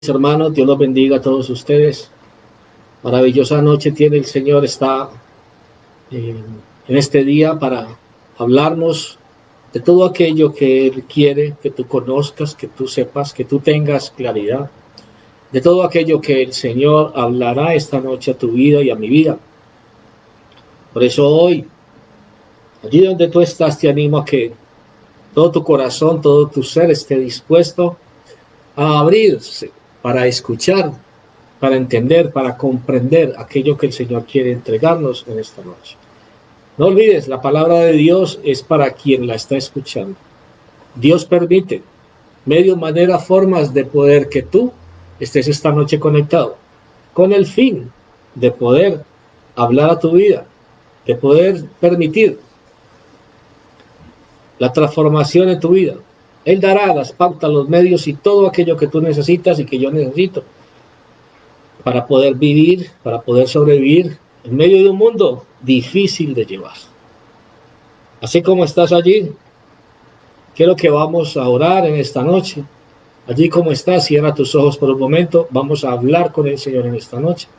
Hermanos, Dios los bendiga a todos ustedes. Maravillosa noche tiene el Señor, está en este día para hablarnos de todo aquello que Él quiere que tú conozcas, que tú sepas, que tú tengas claridad, de todo aquello que el Señor hablará esta noche a tu vida y a mi vida. Por eso hoy, allí donde tú estás, te animo a que todo tu corazón, todo tu ser esté dispuesto a abrirse para escuchar, para entender, para comprender aquello que el Señor quiere entregarnos en esta noche. No olvides, la palabra de Dios es para quien la está escuchando. Dios permite medios, maneras, formas de poder que tú estés esta noche conectado, con el fin de poder hablar a tu vida, de poder permitir la transformación en tu vida. Él dará las pautas, los medios y todo aquello que tú necesitas y que yo necesito para poder vivir, para poder sobrevivir en medio de un mundo difícil de llevar. Así como estás allí, quiero que vamos a orar en esta noche. Allí como estás, cierra tus ojos por un momento. Vamos a hablar con el Señor en esta noche.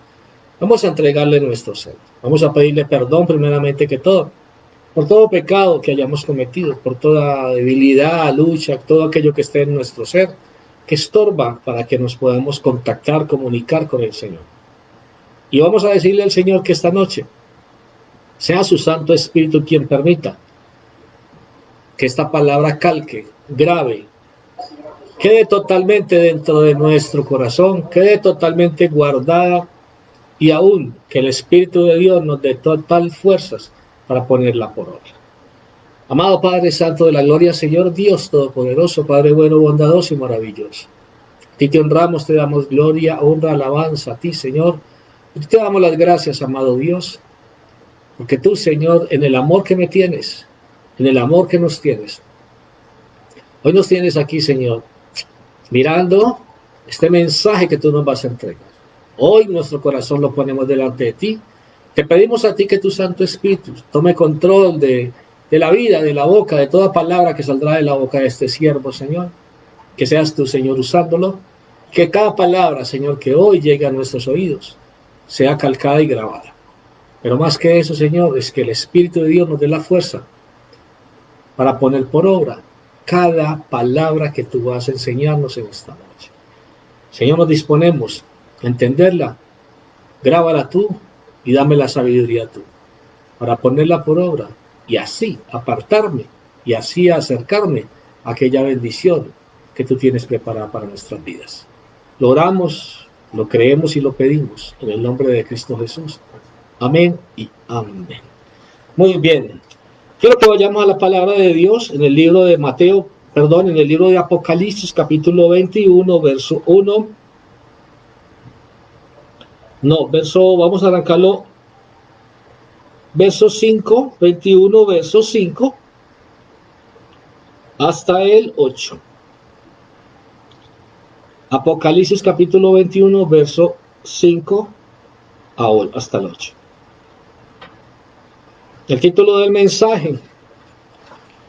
Vamos a entregarle nuestro ser. Vamos a pedirle perdón primeramente que todo, por todo pecado que hayamos cometido, por toda debilidad, lucha, todo aquello que esté en nuestro ser, que estorba para que nos podamos contactar, comunicar con el Señor. Y vamos a decirle al Señor que esta noche sea su Santo Espíritu quien permita que esta palabra calque, grave, quede totalmente dentro de nuestro corazón, quede totalmente guardada y aún que el Espíritu de Dios nos dé total fuerzas para ponerla por obra. Amado Padre Santo de la Gloria, Señor Dios Todopoderoso, Padre bueno, bondadoso y maravilloso. A ti te honramos, te damos gloria, honra, alabanza a ti, Señor. Y te damos las gracias, amado Dios, porque tú, Señor, en el amor que me tienes, en el amor que nos tienes, hoy nos tienes aquí, Señor, mirando este mensaje que tú nos vas a entregar. Hoy nuestro corazón lo ponemos delante de ti. Te pedimos a ti que tu Santo Espíritu tome control de la vida, de la boca, de toda palabra que saldrá de la boca de este siervo, Señor. Que seas tú, Señor, usándolo. Que cada palabra, Señor, que hoy llegue a nuestros oídos, sea calcada y grabada. Pero más que eso, Señor, es que el Espíritu de Dios nos dé la fuerza para poner por obra cada palabra que tú vas a enseñarnos en esta noche. Señor, nos disponemos a entenderla, grábala tú y dame la sabiduría tú, para ponerla por obra y así apartarme y así acercarme a aquella bendición que tú tienes preparada para nuestras vidas. Lo oramos, lo creemos y lo pedimos en el nombre de Cristo Jesús. Amén y amén. Muy bien. Quiero que vayamos a la palabra de Dios en el libro de en el libro de Apocalipsis, capítulo 21, verso 1. Vamos a arrancarlo, verso 5, 21, verso 5, hasta el 8. Apocalipsis, capítulo 21, verso 5 hasta el 8. El título del mensaje,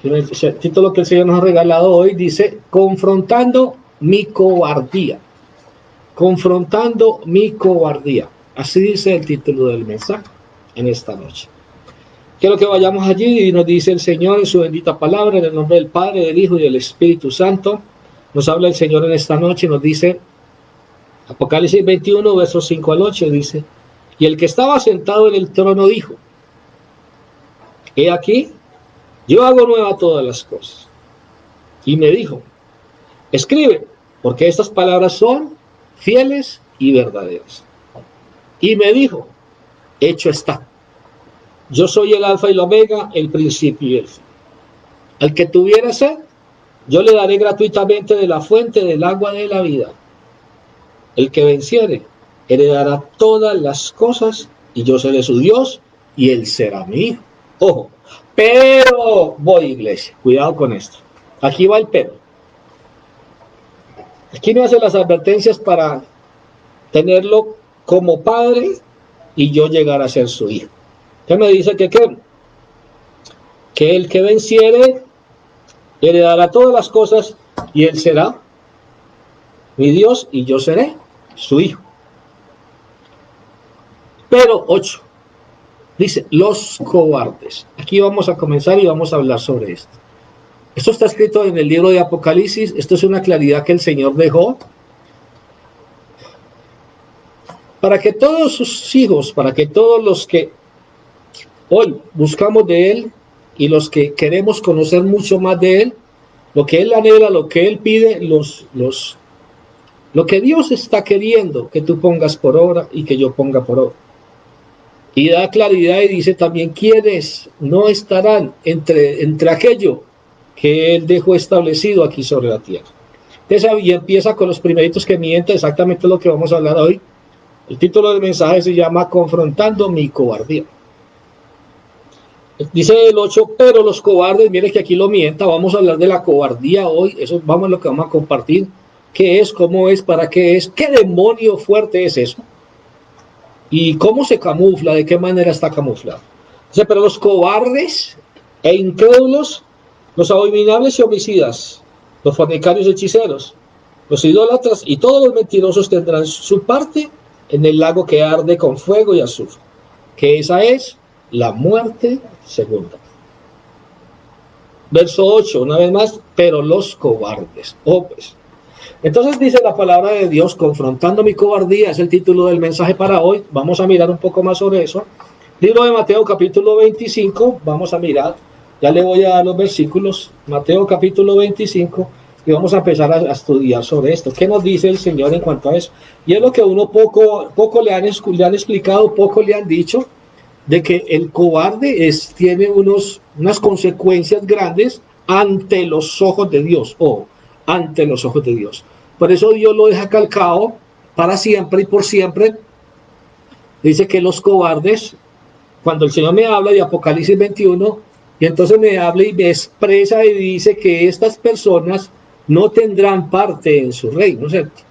el título que el Señor nos ha regalado hoy dice: confrontando mi cobardía. Confrontando mi cobardía. Así dice el título del mensaje en esta noche. Quiero que vayamos allí y nos dice el Señor en su bendita palabra, en el nombre del Padre, del Hijo y del Espíritu Santo. Nos habla el Señor en esta noche y nos dice, Apocalipsis 21, versos 5 al 8, dice: y el que estaba sentado en el trono dijo: he aquí, yo hago nueva todas las cosas. Y me dijo: escribe, porque estas palabras son fieles y verdaderas. Y me dijo: hecho está. Yo soy el alfa y el omega, el principio y el fin. Al que tuviera sed, yo le daré gratuitamente de la fuente del agua de la vida. El que venciere, heredará todas las cosas, y yo seré su Dios, y él será mi hijo. Ojo, pero voy, iglesia, cuidado con esto. Aquí va el pero. Aquí me hace las advertencias para tenerlo como padre y yo llegar a ser su hijo. ¿Qué me dice que el que venciere heredará todas las cosas y él será mi Dios y yo seré su hijo. Pero 8, dice, los cobardes. Aquí vamos a comenzar y vamos a hablar sobre esto. Esto está escrito en el libro de Apocalipsis. Esto es una claridad que el Señor dejó para que todos sus hijos, para que todos los que hoy buscamos de Él y los que queremos conocer mucho más de Él, lo que Él anhela, lo que Él pide, lo que Dios está queriendo que tú pongas por obra y que yo ponga por obra. Y da claridad y dice también quiénes no estarán entre aquello que Él dejó establecido aquí sobre la tierra. Entonces, y empieza con los primeritos que mienten, exactamente lo que vamos a hablar hoy. El título del mensaje se llama Confrontando mi cobardía. Dice el 8, pero los cobardes, mire que aquí lo mienta, vamos a hablar de la cobardía hoy, eso vamos a lo que vamos a compartir, qué es, cómo es, para qué es, qué demonio fuerte es eso, y cómo se camufla, de qué manera está camuflado. Dice, pero los cobardes e incrédulos, los abominables y homicidas, los fornicarios y hechiceros, los idólatras y todos los mentirosos tendrán su parte en el lago que arde con fuego y azufre, que esa es la muerte segunda. Verso 8, una vez más, pero los cobardes. Pues. Entonces dice la palabra de Dios, confrontando mi cobardía, es el título del mensaje para hoy. Vamos a mirar un poco más sobre eso. Libro de Mateo capítulo 25, vamos a mirar, ya le voy a dar los versículos, Mateo capítulo 25, y vamos a empezar a estudiar sobre esto. ¿Qué nos dice el Señor en cuanto a eso? Y es lo que uno poco le han explicado, poco le han dicho, de que el cobarde tiene unas consecuencias grandes ante los ojos de Dios, ante los ojos de Dios. Por eso Dios lo deja calcado para siempre y por siempre. Dice que los cobardes, cuando el Señor me habla de Apocalipsis 21, y entonces me habla y me expresa y dice que estas personas no tendrán parte en su reino, ¿cierto?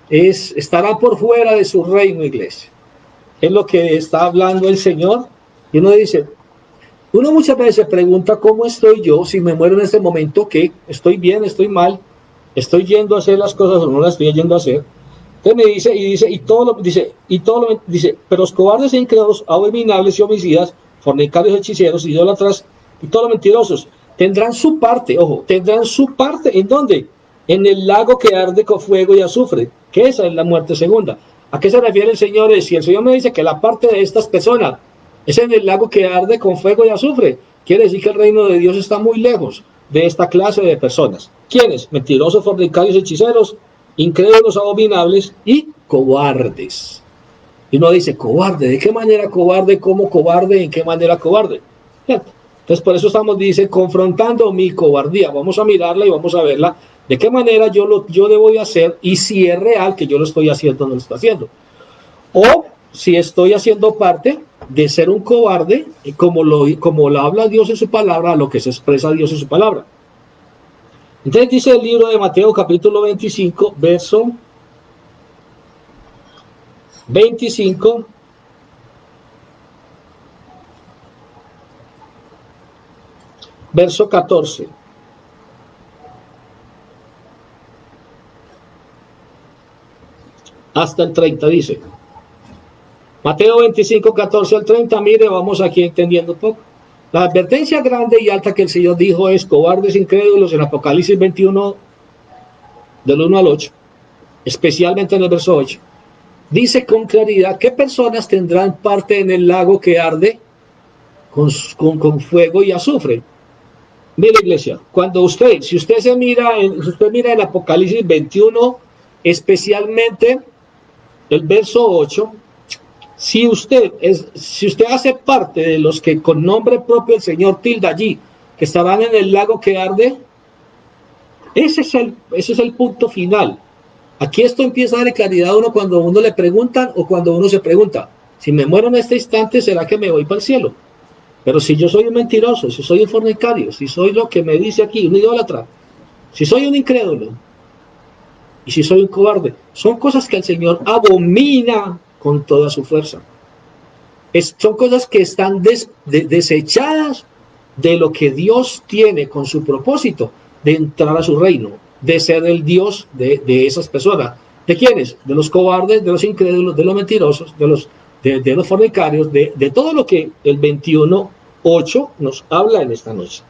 Estarán por fuera de su reino, iglesia. Es lo que está hablando el Señor. Y uno dice, uno muchas veces se pregunta cómo estoy yo si me muero en este momento, que estoy bien, estoy mal, estoy yendo a hacer las cosas o no las estoy yendo a hacer. Entonces me dice, pero los cobardes e incrédulos, abominables y homicidas, fornicarios, hechiceros, idólatras y todos los mentirosos tendrán su parte, tendrán su parte, ¿en dónde? En el lago que arde con fuego y azufre, que esa es la muerte segunda. ¿A qué se refiere el Señor? Si el Señor me dice que la parte de estas personas es en el lago que arde con fuego y azufre, quiere decir que el reino de Dios está muy lejos de esta clase de personas. ¿Quiénes? Mentirosos, fornicarios, hechiceros, incrédulos, abominables y cobardes. Y uno dice, cobarde, ¿de qué manera cobarde? ¿Cómo cobarde? ¿En qué manera cobarde? ¿Cierto? Entonces por eso dice, confrontando mi cobardía. Vamos a mirarla y vamos a verla. ¿De qué manera yo debo de hacer? Y si es real que yo lo estoy haciendo o no lo estoy haciendo. O si estoy haciendo parte de ser un cobarde, como lo habla Dios en su palabra, lo que se expresa Dios en su palabra. Entonces dice el libro de Mateo capítulo 25, verso 25. Verso 14. Hasta el 30 dice. Mateo 25, 14 al 30, mire, vamos aquí entendiendo un poco. La advertencia grande y alta que el Señor dijo es cobardes incrédulos en Apocalipsis 21, del 1 al 8, especialmente en el verso 8. Dice con claridad qué personas tendrán parte en el lago que arde con fuego y azufre. Mire, iglesia, si usted mira el Apocalipsis 21, especialmente el verso 8, si usted hace parte de los que con nombre propio el Señor tilda allí, que estarán en el lago que arde, ese es el punto final. Aquí esto empieza a dar claridad a uno cuando a uno le preguntan o cuando uno se pregunta, si me muero en este instante, ¿será que me voy para el cielo? Pero si yo soy un mentiroso, si soy un fornicario, si soy lo que me dice aquí, un idólatra, si soy un incrédulo y si soy un cobarde, son cosas que el Señor abomina con toda su fuerza. Son cosas que están desechadas de lo que Dios tiene con su propósito de entrar a su reino, de ser el Dios de esas personas, ¿De quiénes? De los cobardes, de los incrédulos, de los mentirosos, de los fornicarios, de todo lo que el 21:8 nos habla en esta noche.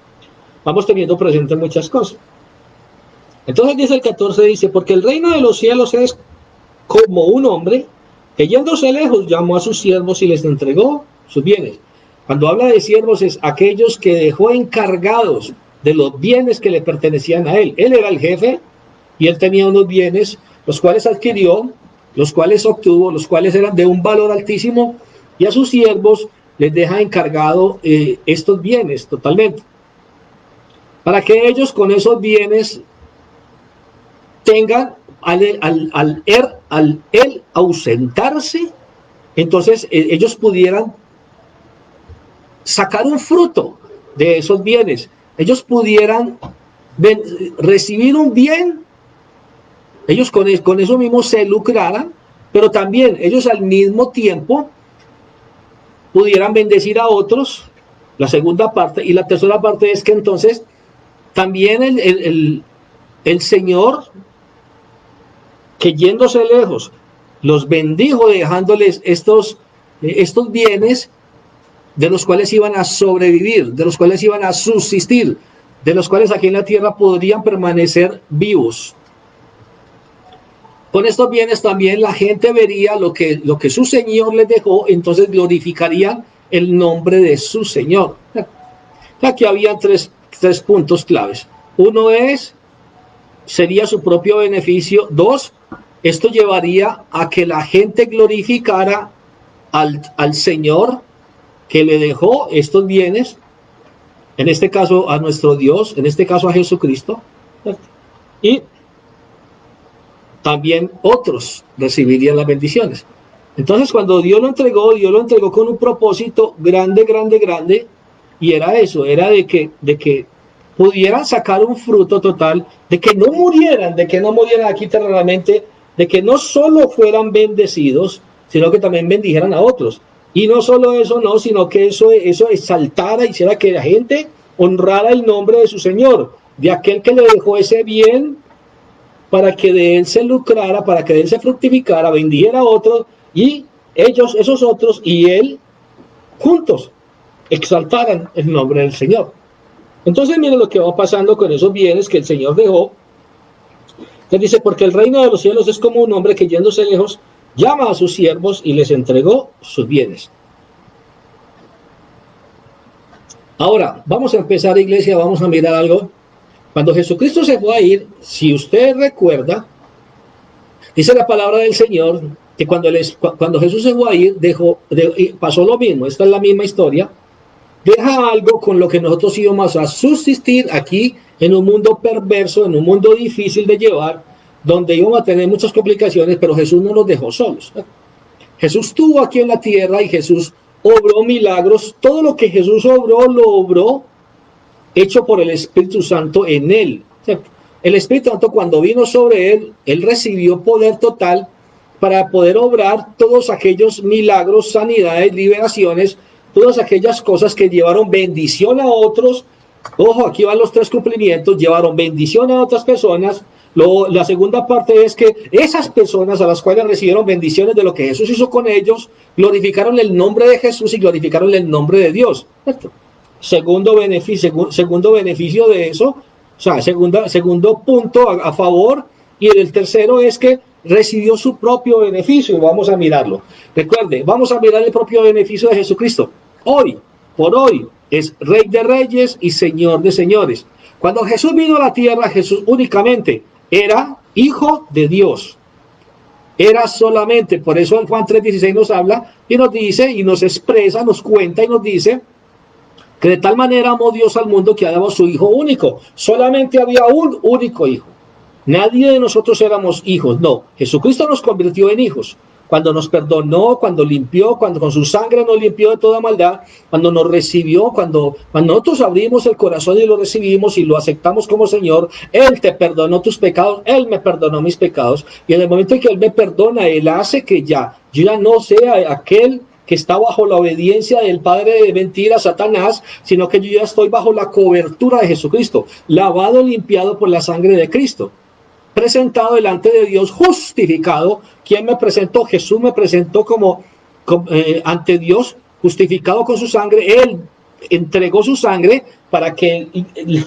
Vamos teniendo presente muchas cosas. Entonces dice el 14, dice, porque el reino de los cielos es como un hombre que yéndose lejos llamó a sus siervos y les entregó sus bienes. Cuando habla de siervos es aquellos que dejó encargados de los bienes que le pertenecían a él. Él era el jefe y él tenía unos bienes, los cuales adquirió, los cuales obtuvo, los cuales eran de un valor altísimo, y a sus siervos les deja encargado estos bienes totalmente, para que ellos con esos bienes tengan, al él ausentarse, entonces ellos pudieran sacar un fruto de esos bienes, ellos pudieran recibir un bien, ellos con eso mismo se lucraran, pero también ellos al mismo tiempo pudieran bendecir a otros, la segunda parte, y la tercera parte es que entonces también el Señor, que yéndose lejos, los bendijo dejándoles estos bienes, de los cuales iban a sobrevivir, de los cuales iban a subsistir, de los cuales aquí en la tierra podrían permanecer vivos. Con estos bienes también la gente vería lo que su Señor les dejó, entonces glorificarían el nombre de su Señor. Aquí había tres puntos claves. Uno sería su propio beneficio. Dos, esto llevaría a que la gente glorificara al Señor que le dejó estos bienes, en este caso a nuestro Dios, en este caso a Jesucristo, y también otros recibirían las bendiciones. Entonces cuando Dios lo entregó con un propósito grande, y era eso, era de que pudieran sacar un fruto total, de que no murieran aquí terrenalmente, de que no solo fueran bendecidos, sino que también bendijeran a otros. Y no solo eso, no, sino que eso exaltara, hiciera que la gente honrara el nombre de su Señor, de aquel que le dejó ese bien, para que de él se lucrara, para que de él se fructificara, bendijera a otros, y ellos, esos otros, y él, juntos, exaltaran el nombre del Señor. Entonces miren lo que va pasando con esos bienes que el Señor dejó. Él dice, porque el reino de los cielos es como un hombre que yéndose lejos, llama a sus siervos y les entregó sus bienes. Ahora, vamos a empezar, iglesia, vamos a mirar algo. Cuando Jesucristo se fue a ir, si usted recuerda, dice la palabra del Señor, que cuando Jesús se fue a ir, pasó lo mismo, esta es la misma historia, deja algo con lo que nosotros íbamos a subsistir aquí en un mundo perverso, en un mundo difícil de llevar, donde íbamos a tener muchas complicaciones, pero Jesús no nos dejó solos. Jesús estuvo aquí en la tierra y Jesús obró milagros. Todo lo que Jesús obró, lo obró hecho por el Espíritu Santo en él. El Espíritu Santo, cuando vino sobre él, él recibió poder total para poder obrar todos aquellos milagros, sanidades, liberaciones, todas aquellas cosas que llevaron bendición a otros. Ojo, aquí van los tres cumplimientos: llevaron bendición a otras personas. La segunda parte es que esas personas a las cuales recibieron bendiciones de lo que Jesús hizo con ellos, glorificaron el nombre de Jesús y glorificaron el nombre de Dios. Segundo beneficio de eso, o sea, segundo punto a favor. Y el tercero es que recibió su propio beneficio, y vamos a mirarlo. Recuerde, vamos a mirar el propio beneficio de Jesucristo. Por hoy, es Rey de Reyes y Señor de Señores. Cuando Jesús vino a la tierra, Jesús únicamente era Hijo de Dios. Era solamente, por eso en Juan 3:16 nos habla y nos dice, y nos expresa, nos cuenta y nos dice que de tal manera amó Dios al mundo que ha dado a su Hijo único. Solamente había un único Hijo. Nadie de nosotros éramos hijos, no. Jesucristo nos convirtió en hijos. Cuando nos perdonó, cuando limpió, cuando con su sangre nos limpió de toda maldad, cuando nos recibió, cuando nosotros abrimos el corazón y lo recibimos y lo aceptamos como Señor, Él te perdonó tus pecados, Él me perdonó mis pecados. Y en el momento en que Él me perdona, Él hace que yo ya no sea aquel que está bajo la obediencia del padre de mentira, Satanás, sino que yo ya estoy bajo la cobertura de Jesucristo, lavado, limpiado por la sangre de Cristo. presentado delante de Dios, justificado. ¿Quién me presentó? Jesús me presentó ante Dios, justificado con su sangre. Él entregó su sangre para que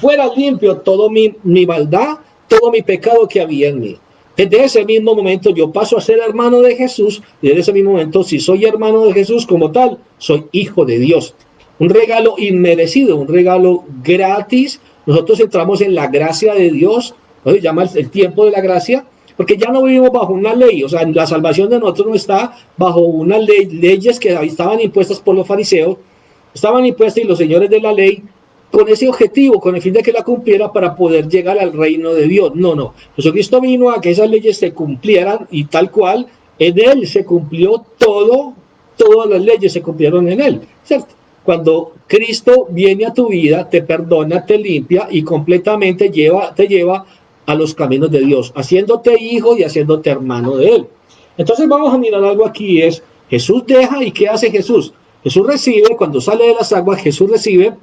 fuera limpio todo mi maldad, todo mi pecado que había en mí. Desde ese mismo momento yo paso a ser hermano de Jesús, y desde ese mismo momento, si soy hermano de Jesús como tal, soy hijo de Dios. Un regalo inmerecido, un regalo gratis. Nosotros entramos en la gracia de Dios, ¿no? Se llama el tiempo de la gracia, porque ya no vivimos bajo una ley. O sea, la salvación de nosotros no está bajo una ley, leyes que estaban impuestas por los fariseos, estaban impuestas, y los señores de la ley, con ese objetivo, con el fin de que la cumpliera para poder llegar al reino de Dios. No, no. Jesucristo vino a que esas leyes se cumplieran, y tal cual, en Él se cumplió todo, todas las leyes se cumplieron en Él, ¿cierto? Cuando Cristo viene a tu vida, te perdona, te limpia y completamente te lleva a los caminos de Dios, haciéndote hijo y haciéndote hermano de Él. Entonces vamos a mirar algo aquí, es Jesús deja, y ¿qué hace Jesús? Jesús recibe, cuando sale de las aguas, Jesús recibe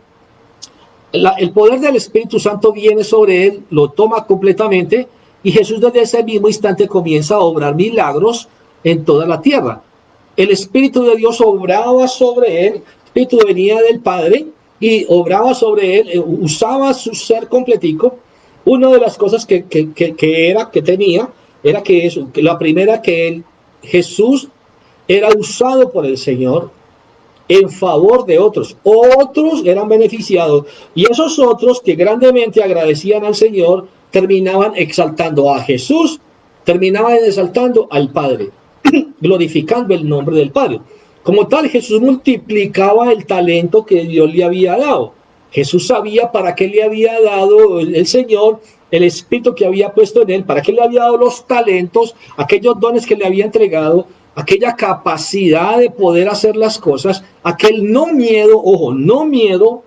el poder del Espíritu Santo, viene sobre él, lo toma completamente, y Jesús desde ese mismo instante comienza a obrar milagros en toda la tierra. El Espíritu de Dios obraba sobre él, el Espíritu venía del Padre y obraba sobre él, usaba su ser completico. Una de las cosas que tenía era que la primera, que Jesús era usado por el Señor en favor de otros. Otros eran beneficiados, y esos otros que grandemente agradecían al Señor terminaban exaltando a Jesús, terminaban exaltando al Padre, glorificando el nombre del Padre. Como tal, Jesús multiplicaba el talento que Dios le había dado. Jesús sabía para qué le había dado el Señor el Espíritu que había puesto en él, para qué le había dado los talentos, aquellos dones que le había entregado, aquella capacidad de poder hacer las cosas, aquel no miedo, ojo, no miedo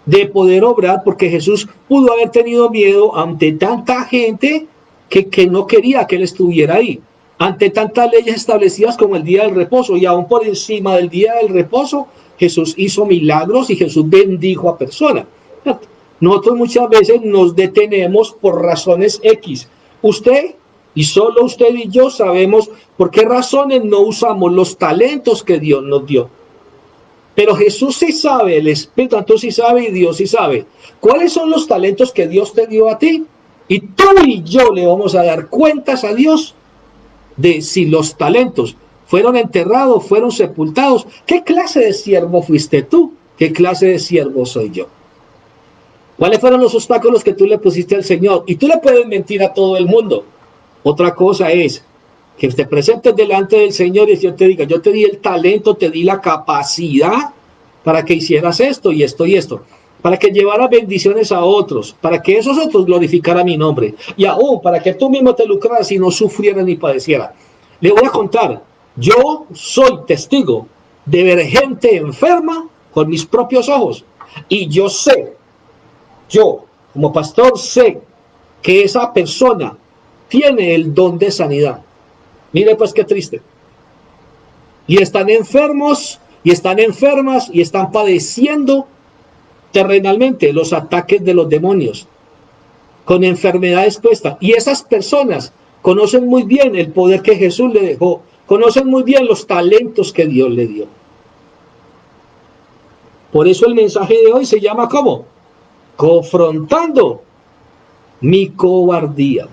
de poder obrar, porque Jesús pudo haber tenido miedo ante tanta gente que no quería que él estuviera ahí, ante tantas leyes establecidas como el día del reposo, y aún por encima del día del reposo, Jesús hizo milagros y Jesús bendijo a personas. Nosotros muchas veces nos detenemos por razones X. Usted y solo usted y yo sabemos por qué razones no usamos los talentos que Dios nos dio. Pero Jesús sí sabe, el Espíritu Santo sí sabe, y Dios sí sabe cuáles son los talentos que Dios te dio a ti. Y tú y yo le vamos a dar cuentas a Dios de si los talentos fueron enterrados, fueron sepultados. ¿Qué clase de siervo fuiste tú? ¿Qué clase de siervo soy yo? ¿Cuáles fueron los obstáculos que tú le pusiste al Señor? Y tú le puedes mentir a todo el mundo. Otra cosa es que te presentes delante del Señor y el Señor te diga: yo te di el talento, te di la capacidad para que hicieras esto y esto y esto, para que llevaras bendiciones a otros, para que esos otros glorificaran mi nombre, y aún para que tú mismo te lucraras y no sufrieras ni padecieras. Le voy a contar, yo soy testigo de ver gente enferma con mis propios ojos, y yo como pastor sé que esa persona tiene el don de sanidad. Mire pues qué triste. Y están enfermos, y están enfermas, y están padeciendo terrenalmente los ataques de los demonios, con enfermedades puestas. Y esas personas conocen muy bien el poder que Jesús le dejó, conocen muy bien los talentos que Dios le dio. Por eso el mensaje de hoy se llama ¿cómo? Confrontando mi cobardía.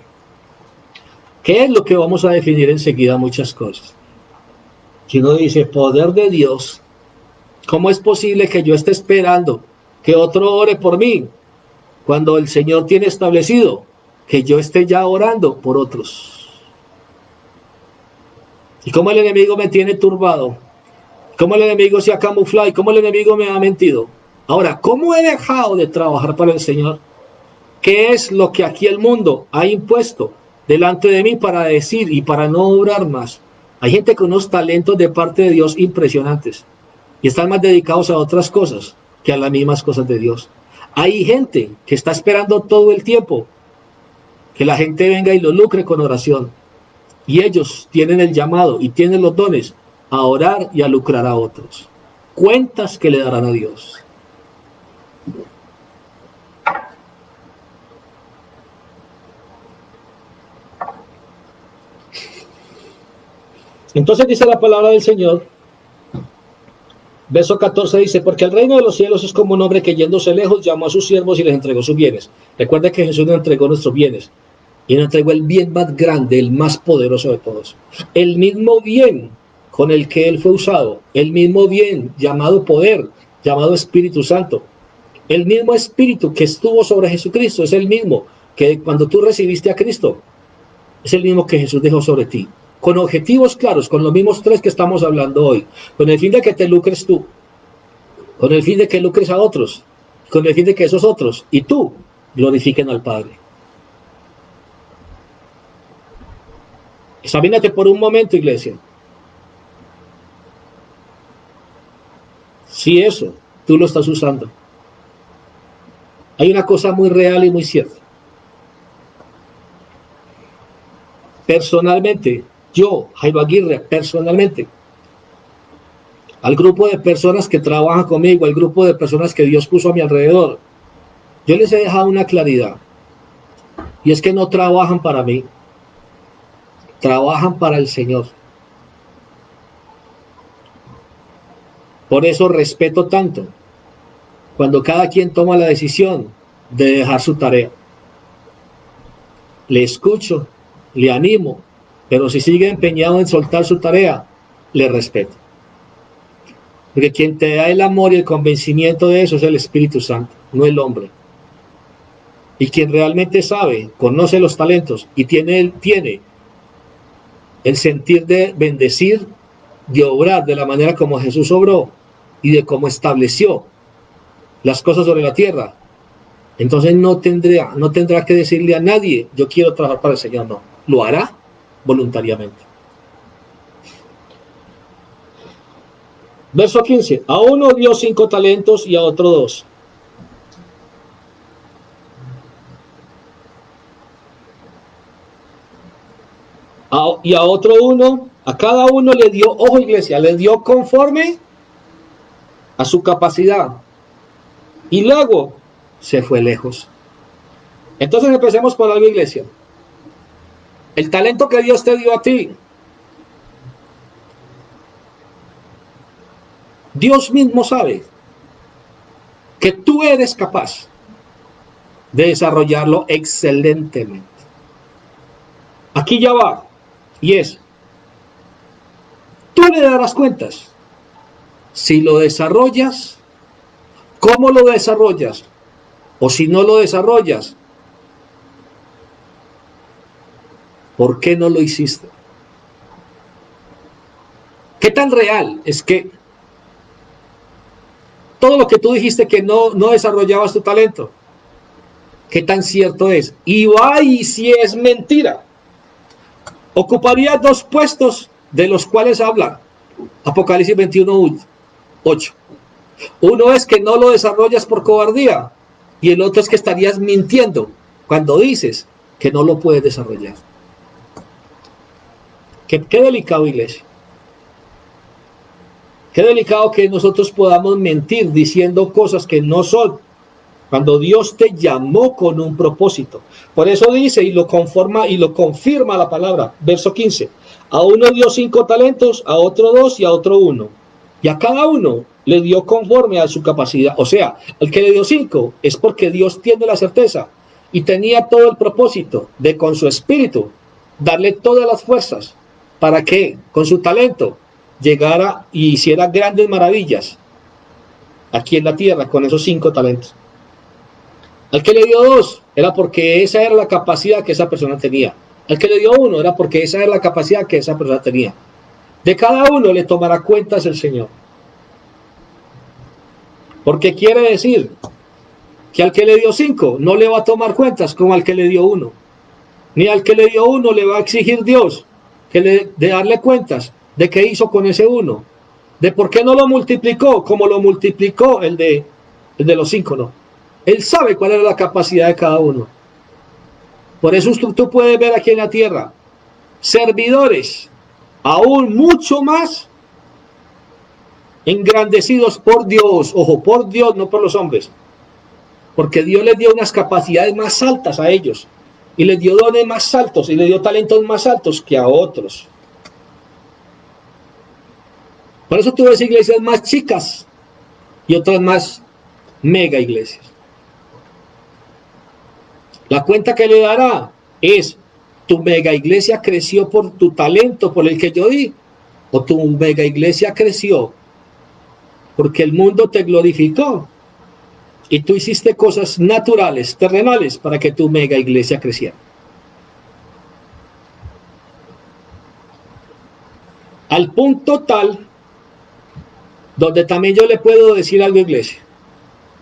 ¿Qué es lo que vamos a definir enseguida? Muchas cosas. Si uno dice poder de Dios, ¿cómo es posible que yo esté esperando que otro ore por mí cuando el Señor tiene establecido que yo esté ya orando por otros? ¿Y cómo el enemigo me tiene turbado? ¿Cómo el enemigo se ha camuflado? ¿Y cómo el enemigo me ha mentido? Ahora, ¿cómo he dejado de trabajar para el Señor? ¿Qué es lo que aquí el mundo ha impuesto delante de mí para decir y para no obrar más? Hay gente con unos talentos de parte de Dios impresionantes y están más dedicados a otras cosas que a las mismas cosas de Dios. Hay gente que está esperando todo el tiempo que la gente venga y lo lucre con oración, y ellos tienen el llamado y tienen los dones a orar y a lucrar a otros. Cuentas que le darán a Dios. Entonces dice la palabra del Señor, verso 14 dice, porque el reino de los cielos es como un hombre que yéndose lejos llamó a sus siervos y les entregó sus bienes. Recuerda que Jesús nos entregó nuestros bienes y nos entregó el bien más grande, el más poderoso de todos. El mismo bien con el que Él fue usado, el mismo bien llamado poder, llamado Espíritu Santo. El mismo Espíritu que estuvo sobre Jesucristo es el mismo que cuando tú recibiste a Cristo, es el mismo que Jesús dejó sobre ti. Con objetivos claros, con los mismos tres que estamos hablando hoy, con el fin de que te lucres tú, con el fin de que lucres a otros, con el fin de que esos otros y tú glorifiquen al Padre. Examínate por un momento, iglesia. Si eso tú lo estás usando. Hay una cosa muy real y muy cierta. Personalmente, yo, Jairo Aguirre, personalmente, al grupo de personas que trabajan conmigo, al grupo de personas que Dios puso a mi alrededor, yo les he dejado una claridad, y es que no trabajan para mí, trabajan para el Señor. Por eso respeto tanto cuando cada quien toma la decisión de dejar su tarea. Le escucho, le animo, pero si sigue empeñado en soltar su tarea, le respeto. Porque quien te da el amor y el convencimiento de eso es el Espíritu Santo, no el hombre. Y quien realmente sabe, conoce los talentos y tiene el sentir de bendecir, de obrar de la manera como Jesús obró y de cómo estableció las cosas sobre la tierra, entonces no tendrá que decirle a nadie, yo quiero trabajar para el Señor, no. Lo hará voluntariamente. Verso 15. A uno dio 5 talentos y a otro 2. Y a otro 1, a cada uno le dio, ojo iglesia, le dio conforme a su capacidad. Y luego se fue lejos. Entonces empecemos por algo, iglesia. El talento que Dios te dio a ti, Dios mismo sabe que tú eres capaz de desarrollarlo excelentemente. Aquí ya va, y es, tú le darás cuentas si lo desarrollas, cómo lo desarrollas, o si no lo desarrollas, ¿por qué no lo hiciste? ¿Qué tan real es que todo lo que tú dijiste que no desarrollabas tu talento? ¿Qué tan cierto es? Y va, y si es mentira. Ocuparía 2 puestos de los cuales habla Apocalipsis 21:8. Uno es que no lo desarrollas por cobardía y el otro es que estarías mintiendo cuando dices que no lo puedes desarrollar. Qué delicado, iglesia. Qué delicado que nosotros podamos mentir diciendo cosas que no son, cuando Dios te llamó con un propósito. Por eso dice, y lo conforma y lo confirma la palabra, verso 15. A uno dio 5 talentos, a otro 2 y a otro 1. Y a cada uno le dio conforme a su capacidad. O sea, al que le dio 5 es porque Dios tiene la certeza y tenía todo el propósito de con su espíritu darle todas las fuerzas para que con su talento llegara y hiciera grandes maravillas aquí en la tierra con esos 5 talentos. Al que le dio 2 era porque esa era la capacidad que esa persona tenía. Al que le dio 1 era porque esa era la capacidad que esa persona tenía. De cada uno le tomará cuentas el Señor. Porque quiere decir que al que le dio 5 no le va a tomar cuentas como al que le dio 1. Ni al que le dio 1 le va a exigir Dios de darle cuentas de qué hizo con ese 1. De por qué no lo multiplicó como lo multiplicó el de los 5, no. Él sabe cuál era la capacidad de cada uno. Por eso tú puedes ver aquí en la tierra servidores aún mucho más engrandecidos por Dios. Ojo, por Dios, no por los hombres. Porque Dios les dio unas capacidades más altas a ellos. Y les dio dones más altos y les dio talentos más altos que a otros. Por eso tú ves iglesias más chicas y otras más mega iglesias. La cuenta que le dará es: ¿tu mega iglesia creció por tu talento, por el que yo di? ¿O tu mega iglesia creció porque el mundo te glorificó y tú hiciste cosas naturales, terrenales, para que tu mega iglesia creciera? Al punto tal donde también yo le puedo decir algo, iglesia.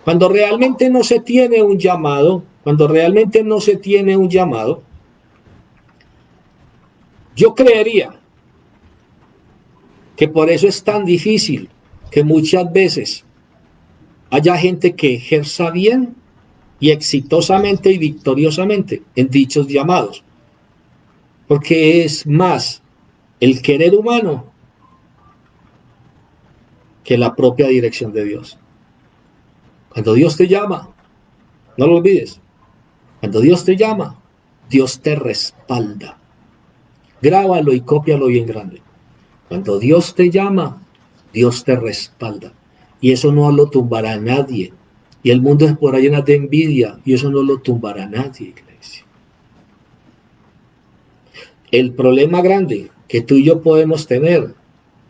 Cuando realmente no se tiene un llamado, yo creería que por eso es tan difícil que muchas veces haya gente que ejerza bien y exitosamente y victoriosamente en dichos llamados, porque es más el querer humano que la propia dirección de Dios. Cuando Dios te llama, no lo olvides, cuando Dios te llama, Dios te respalda. Grábalo y cópialo bien grande. Cuando Dios te llama, Dios te respalda. Y eso no lo tumbará a nadie. Y el mundo es por ahí lleno de envidia, y eso no lo tumbará a nadie, iglesia. El problema grande que tú y yo podemos tener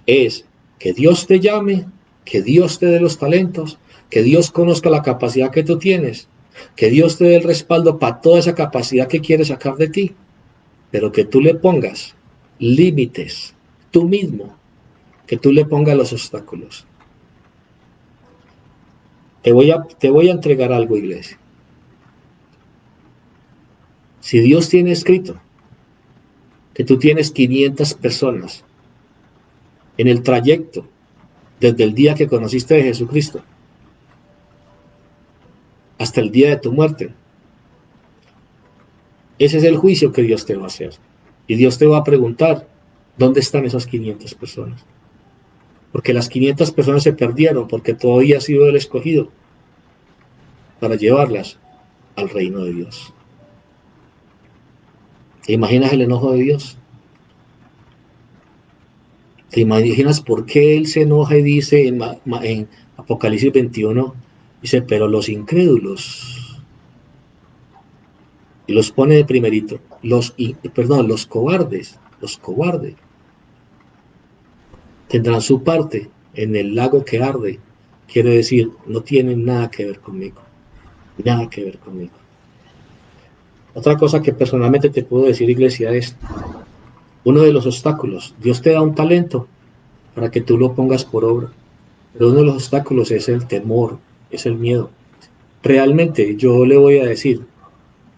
es que Dios te llame, que Dios te dé los talentos, que Dios conozca la capacidad que tú tienes, que Dios te dé el respaldo para toda esa capacidad que quiere sacar de ti, pero que tú le pongas límites, tú mismo, que tú le pongas los obstáculos. Te voy a entregar algo, iglesia. Si Dios tiene escrito que tú tienes 500 personas en el trayecto desde el día que conociste a Jesucristo hasta el día de tu muerte, ese es el juicio que Dios te va a hacer. Y Dios te va a preguntar, ¿dónde están esas 500 personas? Porque las 500 personas se perdieron porque tú habías sido el escogido para llevarlas al reino de Dios. ¿Te imaginas el enojo de Dios? ¿Te imaginas por qué Él se enoja y dice en Apocalipsis 21, dice, pero los incrédulos, y los pone de primerito, los cobardes, tendrán su parte en el lago que arde? Quiere decir, no tienen nada que ver conmigo, nada que ver conmigo. Otra cosa que personalmente te puedo decir, iglesia, es uno de los obstáculos. Dios te da un talento para que tú lo pongas por obra, pero uno de los obstáculos es el temor, es el miedo. Realmente yo le voy a decir,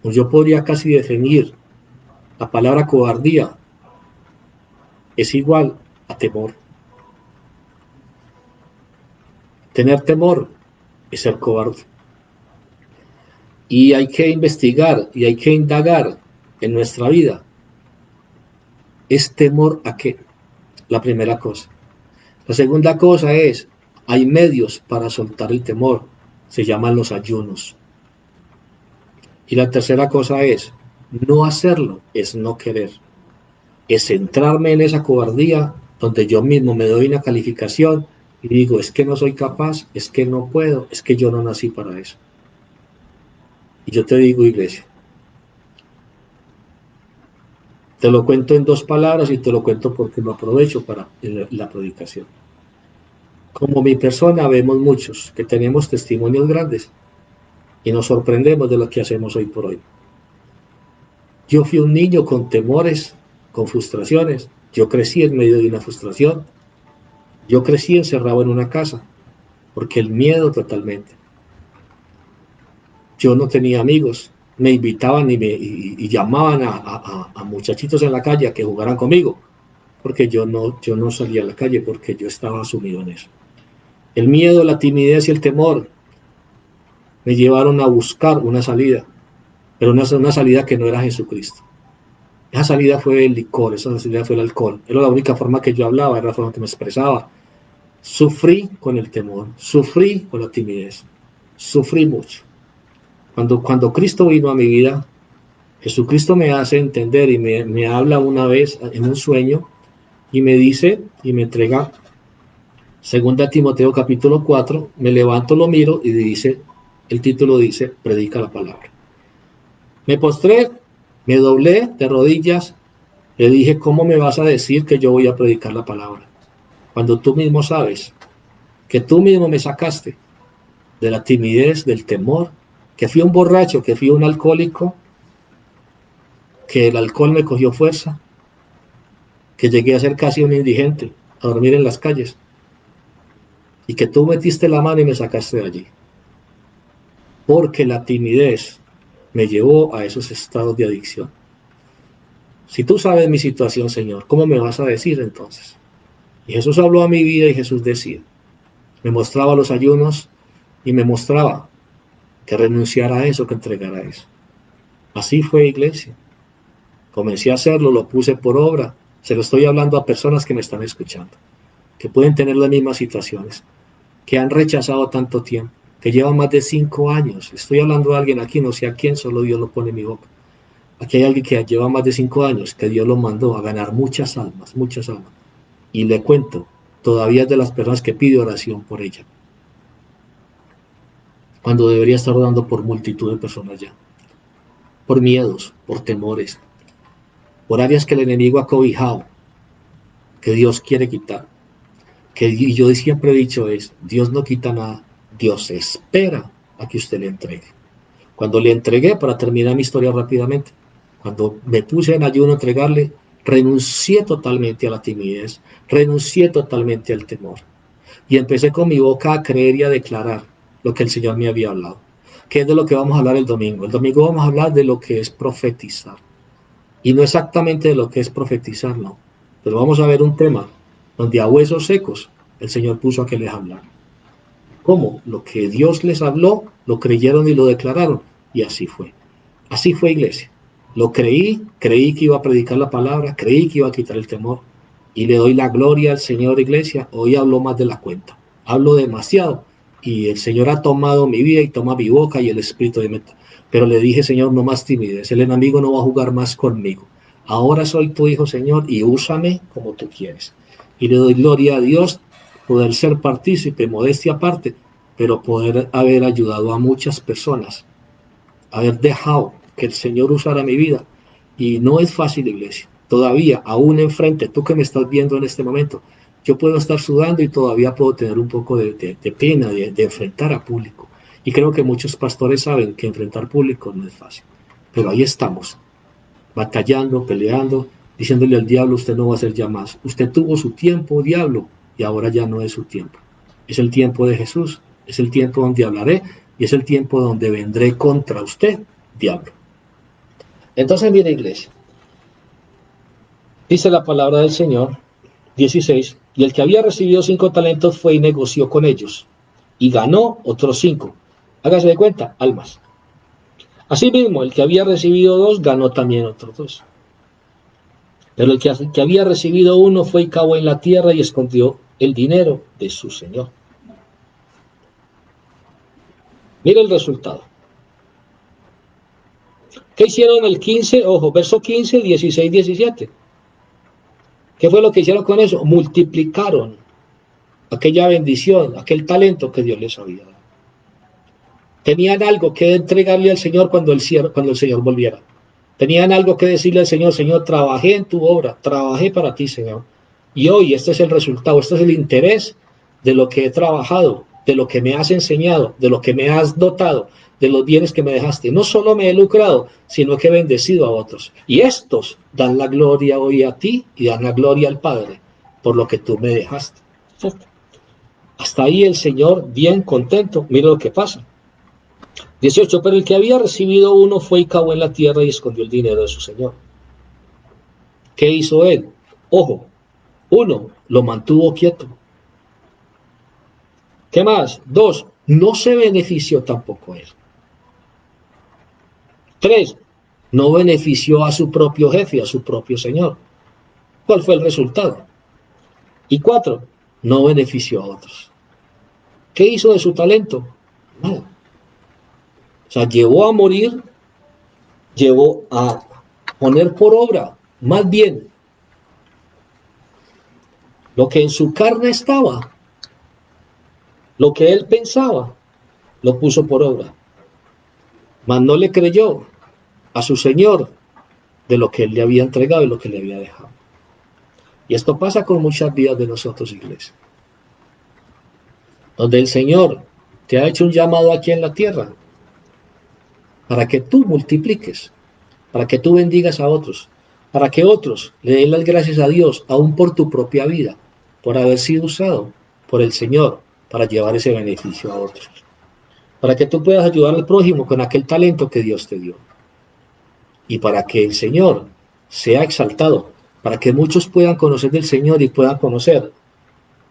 yo podría casi definir la palabra cobardía, es igual a temor. Tener temor es ser cobarde. Y hay que investigar y hay que indagar en nuestra vida. ¿Es temor a qué? La primera cosa. La segunda cosa es, hay medios para soltar el temor, se llaman los ayunos. Y la tercera cosa es, no hacerlo es no querer, es centrarme en esa cobardía donde yo mismo me doy una calificación y digo, es que no soy capaz, es que no puedo, es que yo no nací para eso. Y yo te digo, iglesia, te lo cuento en 2 palabras y te lo cuento porque lo aprovecho para la predicación. Como mi persona vemos muchos que tenemos testimonios grandes y nos sorprendemos de lo que hacemos hoy por hoy. Yo fui un niño con temores, con frustraciones. Yo crecí en medio de una frustración. Yo crecí encerrado en una casa, porque el miedo totalmente. Yo no tenía amigos. Me invitaban y llamaban a muchachitos en la calle a que jugaran conmigo, porque yo no salía a la calle porque yo estaba sumido en eso. El miedo, la timidez y el temor me llevaron a buscar una salida, pero una salida que no era Jesucristo. Esa salida fue el licor, esa salida fue el alcohol. Era la única forma que yo hablaba, era la forma que me expresaba. Sufrí con el temor, sufrí con la timidez, sufrí mucho. Cuando Cristo vino a mi vida, Jesucristo me hace entender y me habla una vez en un sueño y me dice y me entrega Segunda Timoteo capítulo 4, me levanto, lo miro y dice, el título dice, predica la palabra. Me postré, me doblé de rodillas, le dije, ¿cómo me vas a decir que yo voy a predicar la palabra? Cuando tú mismo sabes que tú mismo me sacaste de la timidez, del temor, que fui un borracho, que fui un alcohólico, que el alcohol me cogió fuerza, que llegué a ser casi un indigente, a dormir en las calles, y que tú metiste la mano y me sacaste de allí. Porque la timidez me llevó a esos estados de adicción. Si tú sabes mi situación, Señor, ¿cómo me vas a decir entonces? Y Jesús habló a mi vida y Jesús decía, me mostraba los ayunos y me mostraba que renunciara a eso, que entregara a eso. Así fue, iglesia. Comencé a hacerlo, lo puse por obra. Se lo estoy hablando a personas que me están escuchando, que pueden tener las mismas situaciones, que han rechazado tanto tiempo, que llevan más de 5 años. Estoy hablando de alguien aquí, no sé a quién, solo Dios lo pone en mi boca. Aquí hay alguien que lleva más de 5 años, que Dios lo mandó a ganar muchas almas, muchas almas. Y le cuento, todavía es de las personas que pide oración por ella, cuando debería estar orando por multitud de personas ya, por miedos, por temores, por áreas que el enemigo ha cobijado, que Dios quiere quitar. Que y yo siempre he dicho es, Dios no quita nada, Dios espera a que usted le entregue. Cuando le entregué, para terminar mi historia rápidamente, cuando me puse en ayuno a entregarle, renuncié totalmente a la timidez, renuncié totalmente al temor. Y empecé con mi boca a creer y a declarar lo que el Señor me había hablado. Que es de lo que vamos a hablar el domingo. El domingo vamos a hablar de lo que es profetizar. Y no exactamente de lo que es profetizar, no. Pero vamos a ver un tema donde a huesos secos el Señor puso a que les hablara. ¿Cómo? Lo que Dios les habló, lo creyeron y lo declararon. Y así fue. Así fue, iglesia. Lo creí, creí que iba a predicar la palabra, creí que iba a quitar el temor. Y le doy la gloria al Señor, iglesia. Hoy hablo más de la cuenta. Hablo demasiado. Y el Señor ha tomado mi vida y toma mi boca y el Espíritu de meta. Pero le dije, Señor, no más timidez. El enemigo no va a jugar más conmigo. Ahora soy tu hijo, Señor, y úsame como tú quieres. Y le doy gloria a Dios, poder ser partícipe, modestia aparte, pero poder haber ayudado a muchas personas, haber dejado que el Señor usara mi vida. Y no es fácil, iglesia. Todavía, aún enfrente, tú que me estás viendo en este momento, yo puedo estar sudando y todavía puedo tener un poco de pena de enfrentar a público. Y creo que muchos pastores saben que enfrentar público no es fácil. Pero ahí estamos, batallando, peleando, diciéndole al diablo, usted no va a ser ya más. Usted tuvo su tiempo, diablo, y ahora ya no es su tiempo. Es el tiempo de Jesús, es el tiempo donde hablaré y es el tiempo donde vendré contra usted, diablo. Entonces, mire, iglesia, dice la palabra del Señor, 16, y el que había recibido 5 talentos fue y negoció con ellos, y ganó otros 5. Hágase de cuenta, almas. Asimismo, el que había recibido 2 ganó también otros 2. Pero el que había recibido 1 fue y cavó en la tierra y escondió el dinero de su señor. Mire el resultado. ¿Qué hicieron el 15? Ojo, verso 15, 16, 17. ¿Qué fue lo que hicieron con eso? Multiplicaron aquella bendición, aquel talento que Dios les había dado. Tenían algo que entregarle al Señor cuando el Señor volviera. Tenían algo que decirle al Señor, Señor, trabajé en tu obra, trabajé para ti, Señor. Y hoy este es el resultado, este es el interés de lo que he trabajado, de lo que me has enseñado, de lo que me has dotado, de los bienes que me dejaste. No solo me he lucrado, sino que he bendecido a otros. Y estos dan la gloria hoy a ti y dan la gloria al Padre por lo que tú me dejaste. Hasta ahí el Señor bien contento. Mira lo que pasa. 18, pero el que había recibido 1 fue y cavó en la tierra y escondió el dinero de su señor. ¿Qué hizo él? Ojo, 1, lo mantuvo quieto. ¿Qué más? 2, no se benefició tampoco él. 3, no benefició a su propio jefe, a su propio señor. ¿Cuál fue el resultado? Y 4, no benefició a otros. ¿Qué hizo de su talento? Nada. O sea, llevó a morir, llevó a poner por obra, más bien, lo que en su carne estaba, Lo que él pensaba, lo puso por obra. Mas no le creyó a su Señor de lo que él le había entregado y lo que le había dejado. Y esto pasa con muchas vidas de nosotros, iglesia. Donde el Señor te ha hecho un llamado aquí en la tierra para que tú multipliques, para que tú bendigas a otros, para que otros le den las gracias a Dios, aún por tu propia vida, por haber sido usado por el Señor para llevar ese beneficio a otros. Para que tú puedas ayudar al prójimo con aquel talento que Dios te dio. Y para que el Señor sea exaltado, para que muchos puedan conocer del Señor y puedan conocer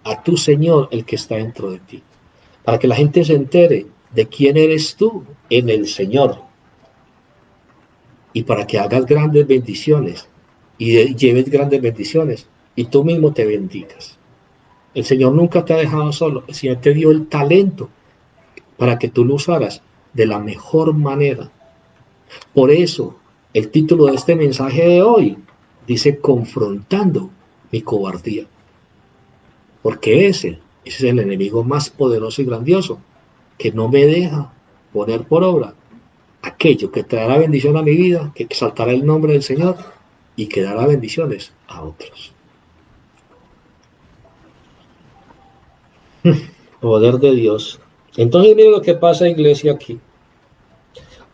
a tu Señor, el que está dentro de ti. Para que la gente se entere de quién eres tú en el Señor. Y para que hagas grandes bendiciones y lleves grandes bendiciones y tú mismo te bendigas. El Señor nunca te ha dejado solo. El Señor te dio el talento para que tú lo usaras de la mejor manera. Por eso, el título de este mensaje de hoy dice confrontando mi cobardía. Porque ese es el enemigo más poderoso y grandioso, que no me deja poner por obra aquello que traerá bendición a mi vida, que exaltará el nombre del Señor y que dará bendiciones a otros. Poder de Dios. Entonces mire lo que pasa, iglesia, aquí.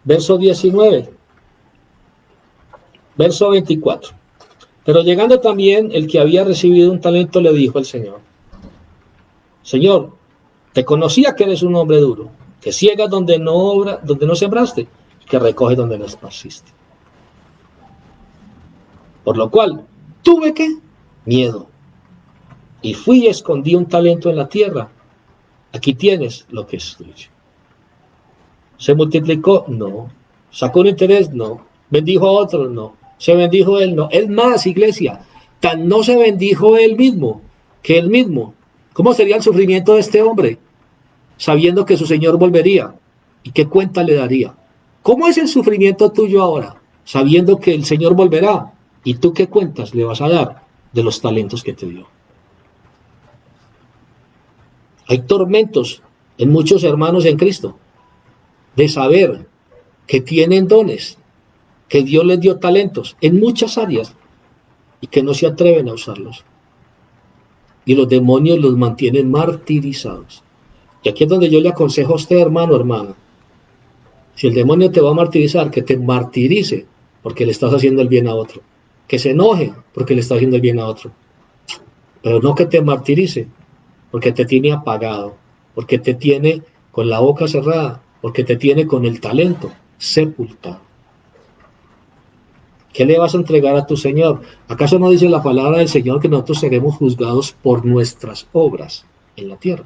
Verso 19. Verso 24. Pero llegando también el que había recibido un talento le dijo al Señor: Señor, te conocía que eres un hombre duro, que ciegas donde no sembraste, que recoges donde no esparciste. Por lo cual, tuve que miedo. Y fui y escondí un talento en la tierra. Aquí tienes lo que es tuyo. ¿Se multiplicó? No. ¿Sacó un interés? No. ¿Bendijo a otros? No. ¿Se bendijo él? No. Es más, iglesia, tan no se bendijo él mismo, que él mismo. ¿Cómo sería el sufrimiento de este hombre, sabiendo que su Señor volvería? ¿Y qué cuenta le daría? ¿Cómo es el sufrimiento tuyo ahora, sabiendo que el Señor volverá? ¿Y tú qué cuentas le vas a dar de los talentos que te dio? Hay tormentos en muchos hermanos en Cristo de saber que tienen dones, que Dios les dio talentos en muchas áreas y que no se atreven a usarlos. Y los demonios los mantienen martirizados. Y aquí es donde yo le aconsejo a usted, hermano, hermana, si el demonio te va a martirizar, que te martirice porque le estás haciendo el bien a otro. Que se enoje porque le estás haciendo el bien a otro. Pero no que te martirice porque te tiene apagado, porque te tiene con la boca cerrada, porque te tiene con el talento sepultado. ¿Qué le vas a entregar a tu Señor? ¿Acaso no dice la palabra del Señor que nosotros seremos juzgados por nuestras obras en la tierra?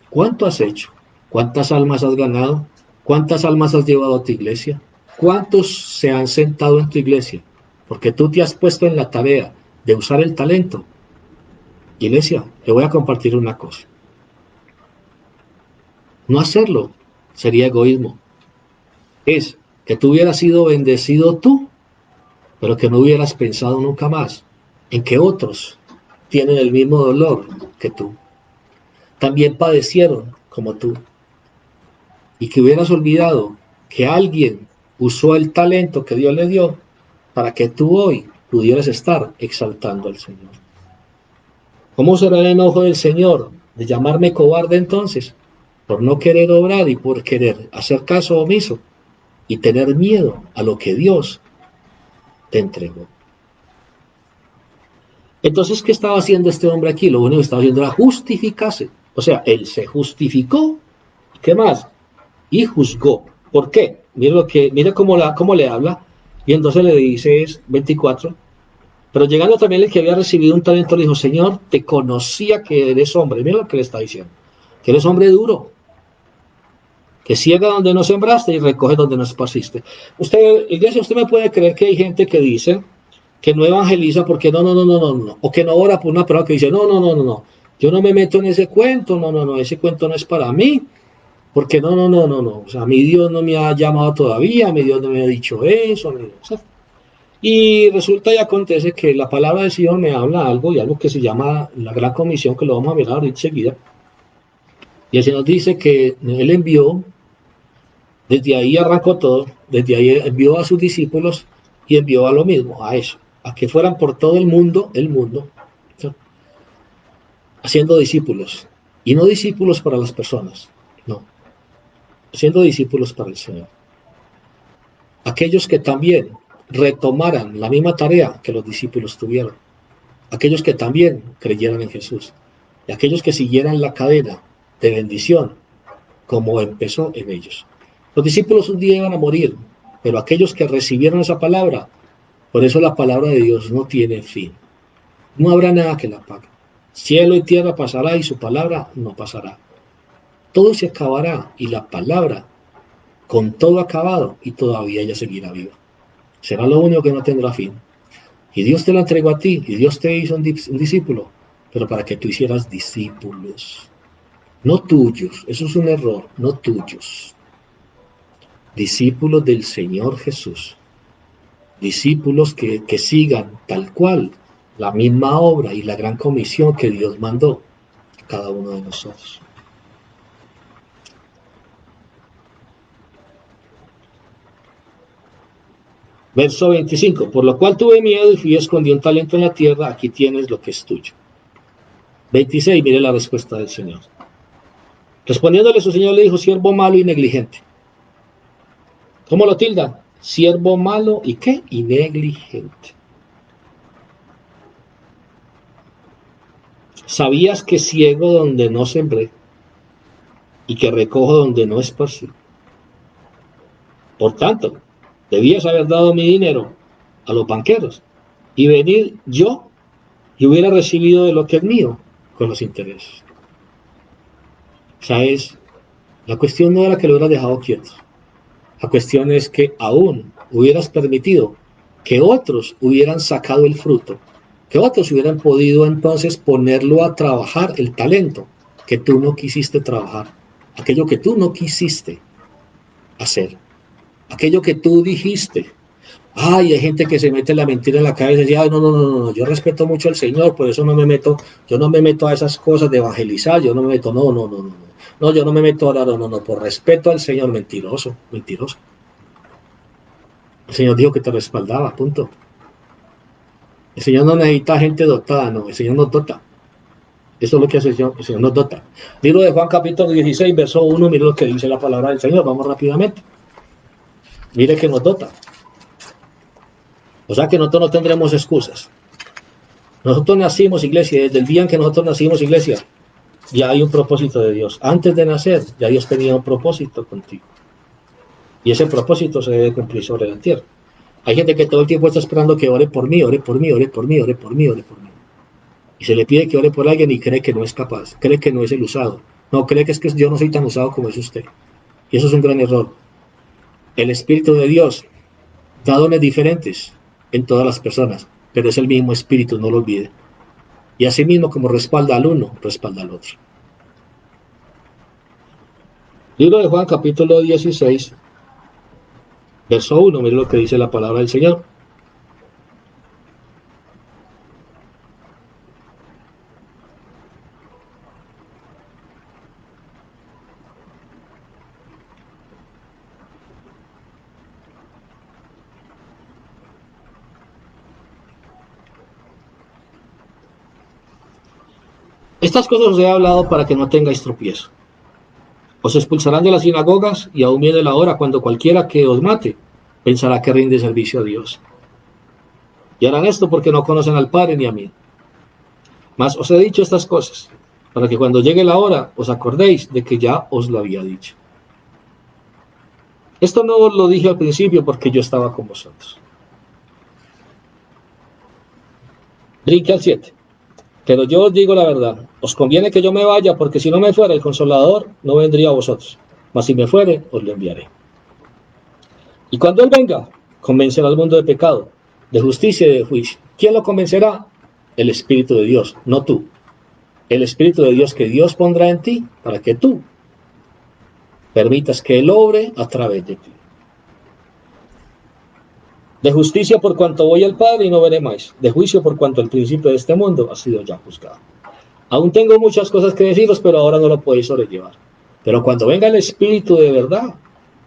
¿Cuánto has hecho? ¿Cuántas almas has ganado? ¿Cuántas almas has llevado a tu iglesia? ¿Cuántos se han sentado en tu iglesia? Porque tú te has puesto en la tarea de usar el talento. Iglesia, le voy a compartir una cosa. No hacerlo sería egoísmo. Es que tú hubieras sido bendecido tú, pero que no hubieras pensado nunca más en que otros tienen el mismo dolor que tú. También padecieron como tú. Y que hubieras olvidado que alguien usó el talento que Dios le dio para que tú hoy pudieras estar exaltando al Señor. ¿Cómo será el enojo del Señor de llamarme cobarde entonces? Por no querer obrar y por querer hacer caso omiso y tener miedo a lo que Dios te entregó. Entonces, ¿qué estaba haciendo este hombre aquí? Lo único que estaba haciendo era justificarse. O sea, él se justificó. ¿Qué más? Y juzgó. ¿Por qué? Mira cómo le habla. Y entonces le dice, 24. Pero llegando también el que había recibido un talento, le dijo: Señor, te conocía que eres hombre. Mira lo que le está diciendo. Que eres hombre duro. Que ciega donde no sembraste y recoge donde no esparciste. Iglesia, usted me puede creer que hay gente que dice que no evangeliza porque no, o que no ora por una prueba, que dice no, yo no me meto en ese cuento, no, ese cuento no es para mí, porque no, o sea, mi Dios no me ha llamado todavía, mi Dios no me ha dicho eso, o sea, y resulta y acontece que la palabra del Señor me habla algo, y algo que se llama la Gran Comisión, que lo vamos a ver ahorita enseguida, Y el Señor dice que Él envió, desde ahí arrancó todo, desde ahí envió a sus discípulos y envió a lo mismo, a eso, a que fueran por todo el mundo, ¿sí? Haciendo discípulos. Y no discípulos para las personas, no, haciendo discípulos para el Señor. Aquellos que también retomaran la misma tarea que los discípulos tuvieron. Aquellos que también creyeran en Jesús. Y aquellos que siguieran la cadena de bendición como empezó en ellos. Los discípulos un día iban a morir, pero aquellos que recibieron esa palabra, por eso la palabra de Dios no tiene fin. No habrá nada que la apague. Cielo y tierra pasará y su palabra no pasará. Todo se acabará y la palabra con todo acabado y todavía ella seguirá viva. Será lo único que no tendrá fin. Y Dios te la entregó a ti y Dios te hizo un discípulo, pero para que tú hicieras discípulos. No tuyos, eso es un error, no tuyos. Discípulos del Señor Jesús. Discípulos que sigan tal cual la misma obra y la gran comisión que Dios mandó a cada uno de nosotros. Verso 25, por lo cual tuve miedo y fui y escondí un talento en la tierra, aquí tienes lo que es tuyo. 26, mire la respuesta del Señor. Respondiéndole su Señor le dijo, siervo malo y negligente. ¿Cómo lo tilda? Siervo malo y ¿qué? Y negligente. ¿Sabías que ciego donde no sembré y que recojo donde no esparcí? Por tanto, debías haber dado mi dinero a los banqueros y venir yo y hubiera recibido de lo que es mío con los intereses. ¿Sabes? La cuestión no era que lo hubieras dejado quieto. La cuestión es que aún hubieras permitido que otros hubieran sacado el fruto, que otros hubieran podido entonces ponerlo a trabajar el talento que tú no quisiste trabajar, aquello que tú no quisiste hacer, aquello que tú dijiste. Ay, hay gente que se mete la mentira en la cabeza y dice, ay, no, yo respeto mucho al Señor, por eso no me meto, yo no me meto a esas cosas de evangelizar, yo no me meto, no, yo no me meto ahora, no, por respeto al Señor, mentiroso. El Señor dijo que te respaldaba, punto. El Señor no necesita gente dotada, no, el Señor nos dota. Eso es lo que hace el Señor nos dota. Libro de Juan capítulo 16, verso 1, mire lo que dice la palabra del Señor, vamos rápidamente. Mire que nos dota. O sea que nosotros no tendremos excusas. Nosotros nacimos, iglesia, y desde el día en que nosotros nacimos, iglesia, ya hay un propósito de Dios. Antes de nacer, ya Dios tenía un propósito contigo. Y ese propósito se debe cumplir sobre la tierra. Hay gente que todo el tiempo está esperando que ore por mí, ore por mí, ore por mí, ore por mí, ore por mí. Y se le pide que ore por alguien y cree que no es capaz, cree que no es el usado. No, cree que es que yo no soy tan usado como es usted. Y eso es un gran error. El Espíritu de Dios da dones diferentes en todas las personas, pero es el mismo Espíritu, no lo olvide. Y así mismo como respalda al uno, respalda al otro. Libro de Juan, capítulo 16, verso 1, mire lo que dice la palabra del Señor. Estas cosas os he hablado para que no tengáis tropiezo. Os expulsarán de las sinagogas y aún viene la hora cuando cualquiera que os mate pensará que rinde servicio a Dios. Y harán esto porque no conocen al Padre ni a mí. Mas os he dicho estas cosas para que cuando llegue la hora os acordéis de que ya os lo había dicho. Esto no os lo dije al principio porque yo estaba con vosotros. Brinque al 7. Pero yo os digo la verdad, os conviene que yo me vaya, porque si no me fuera el Consolador, no vendría a vosotros. Mas si me fuere, os lo enviaré. Y cuando Él venga, convencerá al mundo de pecado, de justicia y de juicio. ¿Quién lo convencerá? El Espíritu de Dios, no tú. El Espíritu de Dios que Dios pondrá en ti para que tú permitas que Él obre a través de ti. De justicia por cuanto voy al Padre y no veré más. De juicio por cuanto el príncipe de este mundo ha sido ya juzgado. Aún tengo muchas cosas que deciros, pero ahora no lo podéis sobrellevar. Pero cuando venga el Espíritu de verdad,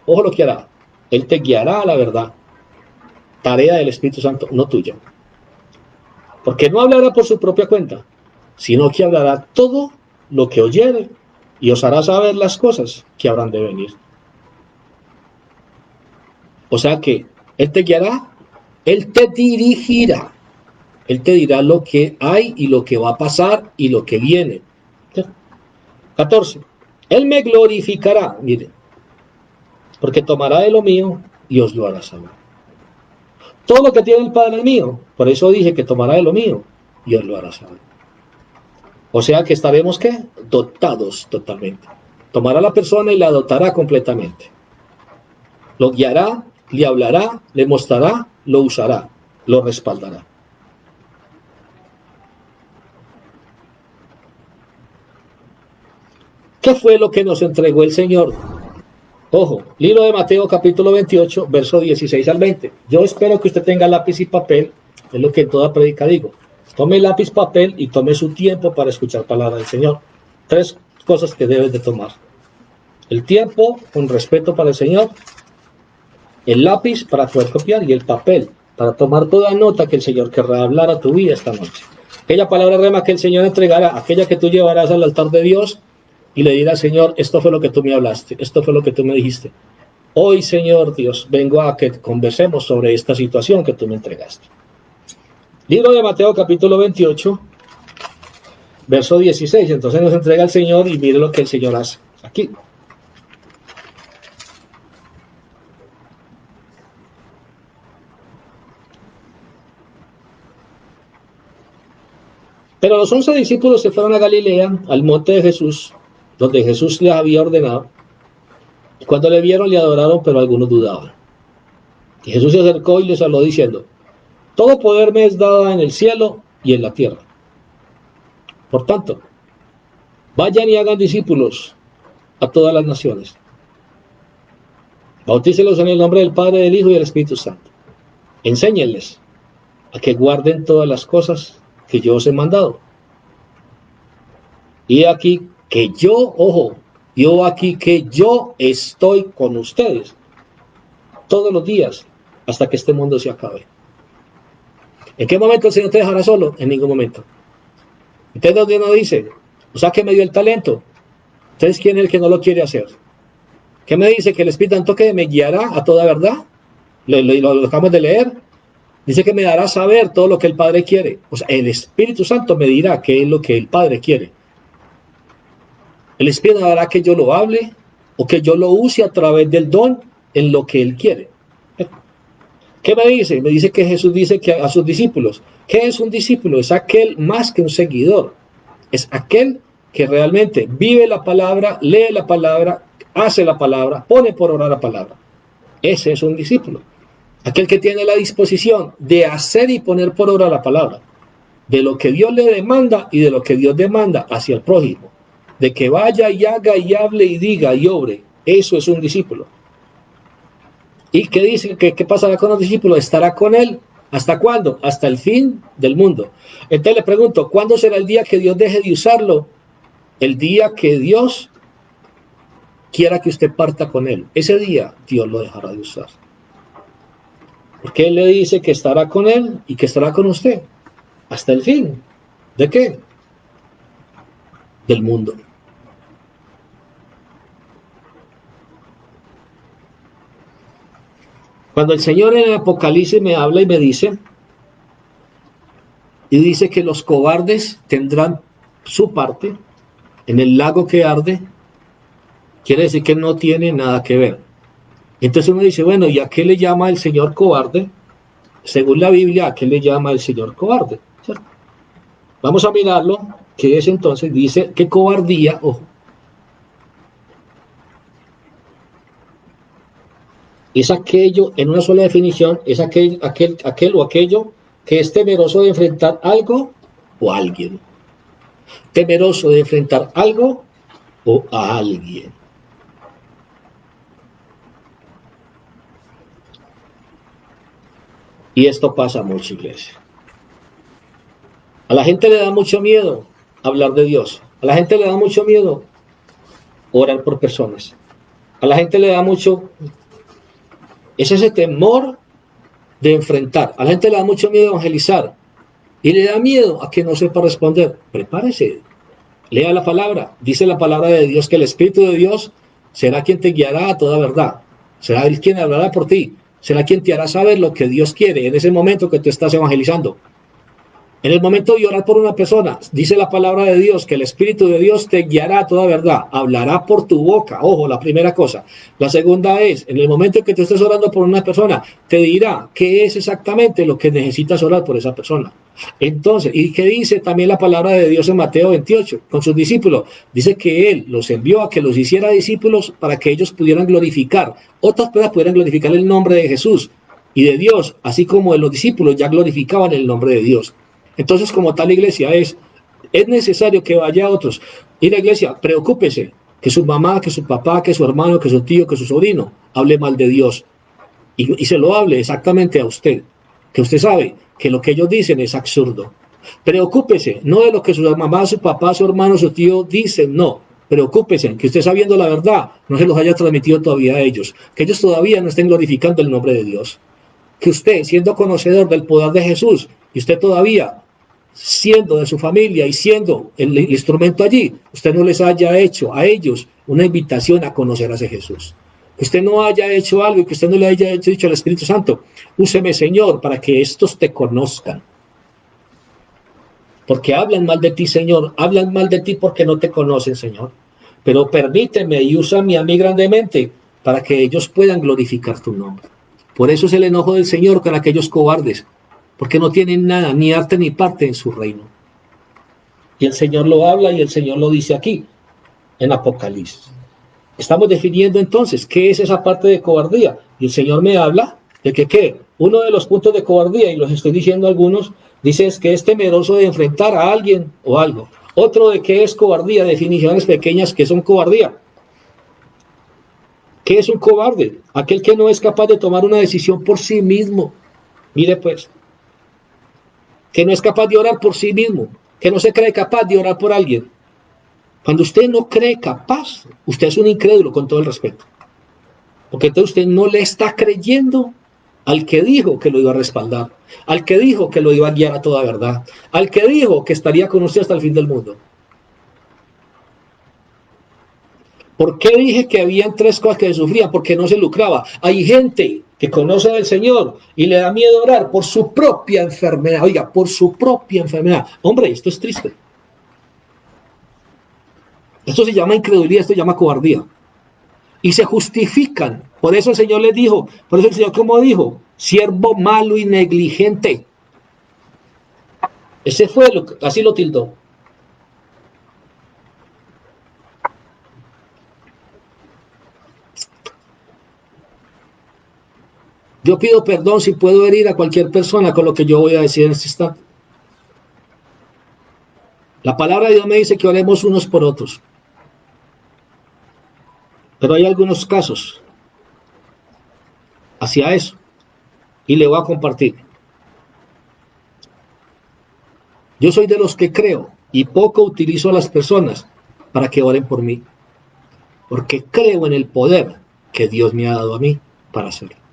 ojo lo que hará. Él te guiará a la verdad. Tarea del Espíritu Santo, no tuya. Porque no hablará por su propia cuenta, sino que hablará todo lo que oyere y os hará saber las cosas que habrán de venir. O sea que Él te guiará, Él te dirigirá, Él te dirá lo que hay y lo que va a pasar y lo que viene. 14. Él me glorificará, mire, porque tomará de lo mío y os lo hará saber. Todo lo que tiene el Padre es mío, por eso dije que tomará de lo mío y os lo hará saber. O sea que estaremos, ¿qué? Dotados totalmente. Tomará a la persona y la dotará completamente. Lo guiará, le hablará, le mostrará, lo usará, lo respaldará. ¿Qué fue lo que nos entregó el Señor? Ojo, libro de Mateo capítulo 28, verso 16 al 20. Yo espero que usted tenga lápiz y papel, es lo que en toda predica digo. Tome lápiz, papel y tome su tiempo para escuchar palabra del Señor. Tres cosas que debes de tomar. El tiempo con respeto para el Señor, el lápiz para poder copiar y el papel para tomar toda nota que el Señor querrá hablar a tu vida esta noche. Aquella palabra rema que el Señor entregará, aquella que tú llevarás al altar de Dios y le dirás, Señor, esto fue lo que tú me hablaste, esto fue lo que tú me dijiste. Hoy, Señor Dios, vengo a que conversemos sobre esta situación que tú me entregaste. Libro de Mateo capítulo 28, verso 16. Entonces nos entrega el Señor y mire lo que el Señor hace aquí. Pero los 11 discípulos se fueron a Galilea, al monte de Jesús, donde Jesús les había ordenado. Y cuando le vieron, le adoraron, pero algunos dudaban. Y Jesús se acercó y les habló diciendo, todo poder me es dado en el cielo y en la tierra. Por tanto, vayan y hagan discípulos a todas las naciones. Bautícelos en el nombre del Padre, del Hijo y del Espíritu Santo. Enséñenles a que guarden todas las cosas que yo os he mandado. Y aquí que yo, ojo, yo aquí que yo estoy con ustedes todos los días hasta que este mundo se acabe. ¿En qué momento el Señor te dejará solo? En ningún momento. Entonces, donde uno dice, o sea, que me dio el talento. Entonces, ¿quién es el que no lo quiere hacer? ¿Qué me dice? Que el Espíritu Santo que me guiará a toda verdad. Lo acabamos de leer. Dice que me dará a saber todo lo que el Padre quiere. O sea, el Espíritu Santo me dirá qué es lo que el Padre quiere. El Espíritu hará que yo lo hable o que yo lo use a través del don en lo que Él quiere. ¿Qué me dice? Me dice que Jesús dice que a sus discípulos, ¿qué es un discípulo? Es aquel más que un seguidor. Es aquel que realmente vive la palabra, lee la palabra, hace la palabra, pone por obra la palabra. Ese es un discípulo. Aquel que tiene la disposición de hacer y poner por obra la palabra. De lo que Dios le demanda y de lo que Dios demanda hacia el prójimo. De que vaya y haga y hable y diga y obre. Eso es un discípulo. ¿Y qué dice? ¿Qué pasará con los discípulos? Estará con él. ¿Hasta cuándo? Hasta el fin del mundo. Entonces le pregunto, ¿cuándo será el día que Dios deje de usarlo? El día que Dios quiera que usted parta con él. Ese día Dios lo dejará de usar. Porque Él le dice que estará con él y que estará con usted. Hasta el fin. ¿De qué? Del mundo. Cuando el Señor en el Apocalipsis me habla y me dice, y dice que los cobardes tendrán su parte en el lago que arde, quiere decir que no tiene nada que ver. Entonces uno dice, bueno, ¿y a qué le llama el Señor cobarde? Según la Biblia, ¿a qué le llama el Señor cobarde? ¿Cierto? Vamos a mirarlo, que es entonces, dice que cobardía, ojo, es aquello, en una sola definición, es aquel o aquello que es temeroso de enfrentar algo o a alguien. Temeroso de enfrentar algo o a alguien. Y esto pasa mucho, iglesia. A la gente le da mucho miedo hablar de Dios. A la gente le da mucho miedo orar por personas. A la gente le da mucho, es ese temor de enfrentar. A la gente le da mucho miedo evangelizar. Y le da miedo a que no sepa responder. Prepárese, lea la palabra. Dice la palabra de Dios que el Espíritu de Dios será quien te guiará a toda verdad. Será Él quien hablará por ti. Será quien te hará saber lo que Dios quiere en ese momento que tú estás evangelizando. En el momento de orar por una persona, dice la palabra de Dios que el Espíritu de Dios te guiará a toda verdad, hablará por tu boca. Ojo, la primera cosa. La segunda es, en el momento en que tú estés orando por una persona, te dirá qué es exactamente lo que necesitas orar por esa persona. Entonces, ¿y qué dice también la palabra de Dios en Mateo 28 con sus discípulos? Dice que Él los envió a que los hiciera discípulos para que ellos pudieran glorificar, otras personas pudieran glorificar el nombre de Jesús y de Dios, así como los discípulos ya glorificaban el nombre de Dios. Entonces, como tal iglesia es necesario que vaya a otros. Y la iglesia, preocúpese que su mamá, que su papá, que su hermano, que su tío, que su sobrino hable mal de Dios. Y se lo hable exactamente a usted. Que usted sabe que lo que ellos dicen es absurdo. Preocúpese, no de lo que su mamá, su papá, su hermano, su tío dicen, no. Preocúpese que usted sabiendo la verdad no se los haya transmitido todavía a ellos. Que ellos todavía no estén glorificando el nombre de Dios. Que usted, siendo conocedor del poder de Jesús, y usted todavía siendo de su familia y siendo el instrumento allí, usted no les haya hecho a ellos una invitación a conocer a ese Jesús. Que usted no haya hecho algo y que usted no le haya dicho al Espíritu Santo, úseme, Señor, para que estos te conozcan. Porque hablan mal de ti, Señor, hablan mal de ti porque no te conocen, Señor. Pero permíteme y úsame a mí grandemente para que ellos puedan glorificar tu nombre. Por eso es el enojo del Señor con aquellos cobardes, porque no tienen nada, ni arte ni parte en su reino. Y el Señor lo habla y el Señor lo dice aquí, en Apocalipsis. Estamos definiendo entonces qué es esa parte de cobardía. Y el Señor me habla de que, ¿qué? Uno de los puntos de cobardía, y los estoy diciendo algunos, dice es que es temeroso de enfrentar a alguien o algo. Otro de qué es cobardía, definiciones pequeñas que son cobardía. ¿Qué es un cobarde? Aquel que no es capaz de tomar una decisión por sí mismo. Mire pues, que no es capaz de orar por sí mismo, que no se cree capaz de orar por alguien. Cuando usted no cree capaz, usted es un incrédulo con todo el respeto. Porque entonces usted no le está creyendo al que dijo que lo iba a respaldar, al que dijo que lo iba a guiar a toda verdad, al que dijo que estaría con usted hasta el fin del mundo. ¿Por qué dije que habían tres cosas que se sufrían? Porque no se lucraba. Hay gente que conoce del Señor y le da miedo orar por su propia enfermedad. Oiga, por su propia enfermedad. Hombre, esto es triste. Esto se llama incredulidad, esto se llama cobardía. Y se justifican. Por eso el Señor les dijo, por eso el Señor como dijo, siervo malo y negligente. Ese fue, así lo tildó. Yo pido perdón si puedo herir a cualquier persona con lo que yo voy a decir en este instante. La palabra de Dios me dice que oremos unos por otros. Pero hay algunos casos hacia eso. Y le voy a compartir. Yo soy de los que creo y poco utilizo a las personas para que oren por mí. Porque creo en el poder que Dios me ha dado a mí para hacerlo.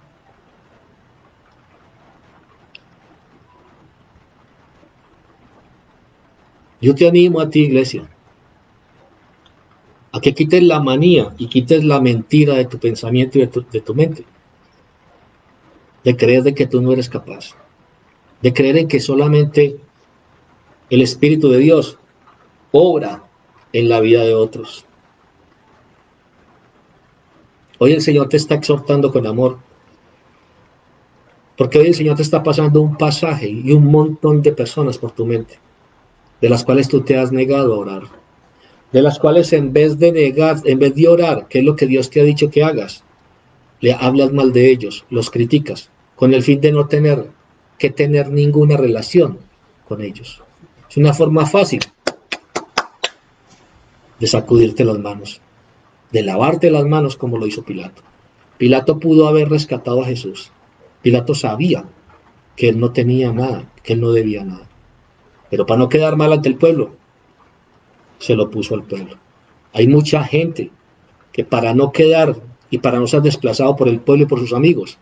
Yo te animo a ti, iglesia, a que quites la manía y quites la mentira de tu pensamiento y de tu mente. De creer de que tú no eres capaz. De creer en que solamente el Espíritu de Dios obra en la vida de otros. Hoy el Señor te está exhortando con amor. Porque hoy el Señor te está pasando un pasaje y un montón de personas por tu mente, de las cuales tú te has negado a orar. De las cuales en vez de negar, en vez de orar, que es lo que Dios te ha dicho que hagas, le hablas mal de ellos, los criticas, con el fin de no tener que tener ninguna relación con ellos. Es una forma fácil de sacudirte las manos, de lavarte las manos como lo hizo Pilato. Pilato pudo haber rescatado a Jesús. Pilato sabía que él no tenía nada, que él no debía nada. Pero para no quedar mal ante el pueblo, se lo puso al pueblo. Hay mucha gente que para no quedar y para no ser desplazado por el pueblo y por sus amigos,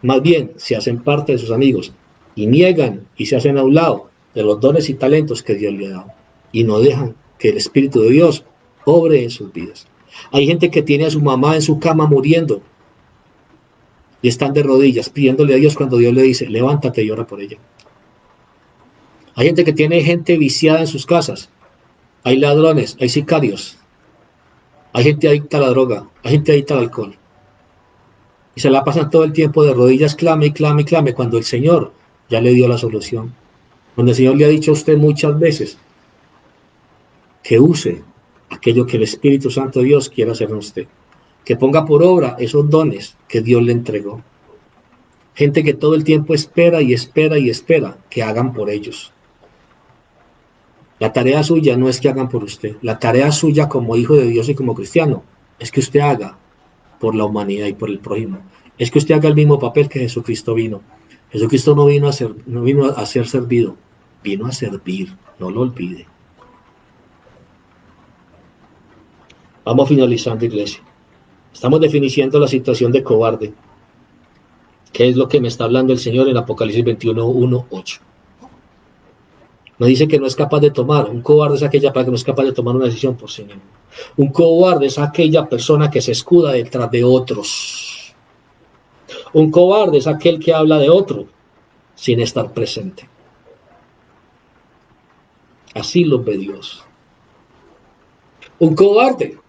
más bien se hacen parte de sus amigos y niegan y se hacen a un lado de los dones y talentos que Dios le ha dado y no dejan que el Espíritu de Dios obre en sus vidas. Hay gente que tiene a su mamá en su cama muriendo y están de rodillas pidiéndole a Dios cuando Dios le dice, levántate y ora por ella. Hay gente que tiene gente viciada en sus casas. Hay ladrones, hay sicarios, hay gente adicta a la droga, hay gente adicta al alcohol. Y se la pasan todo el tiempo de rodillas, clame y clame y clame, cuando el Señor ya le dio la solución. Cuando el Señor le ha dicho a usted muchas veces que use aquello que el Espíritu Santo de Dios quiere hacer en usted. Que ponga por obra esos dones que Dios le entregó. Gente que todo el tiempo espera y espera y espera que hagan por ellos. La tarea suya no es que hagan por usted. La tarea suya como hijo de Dios y como cristiano es que usted haga por la humanidad y por el prójimo. Es que usted haga el mismo papel que Jesucristo vino. Jesucristo no vino a ser servido, vino a servir, no lo olvide. Vamos finalizando, iglesia. Estamos definiendo la situación de cobarde, que es lo que me está hablando el Señor en Apocalipsis 21, 1, 8. Me dice que no es capaz de tomar. Un cobarde es aquella persona que no es capaz de tomar una decisión por sí mismo. Un cobarde es aquella persona que se escuda detrás de otros. Un cobarde es aquel que habla de otro sin estar presente. Así lo ve Dios. Un cobarde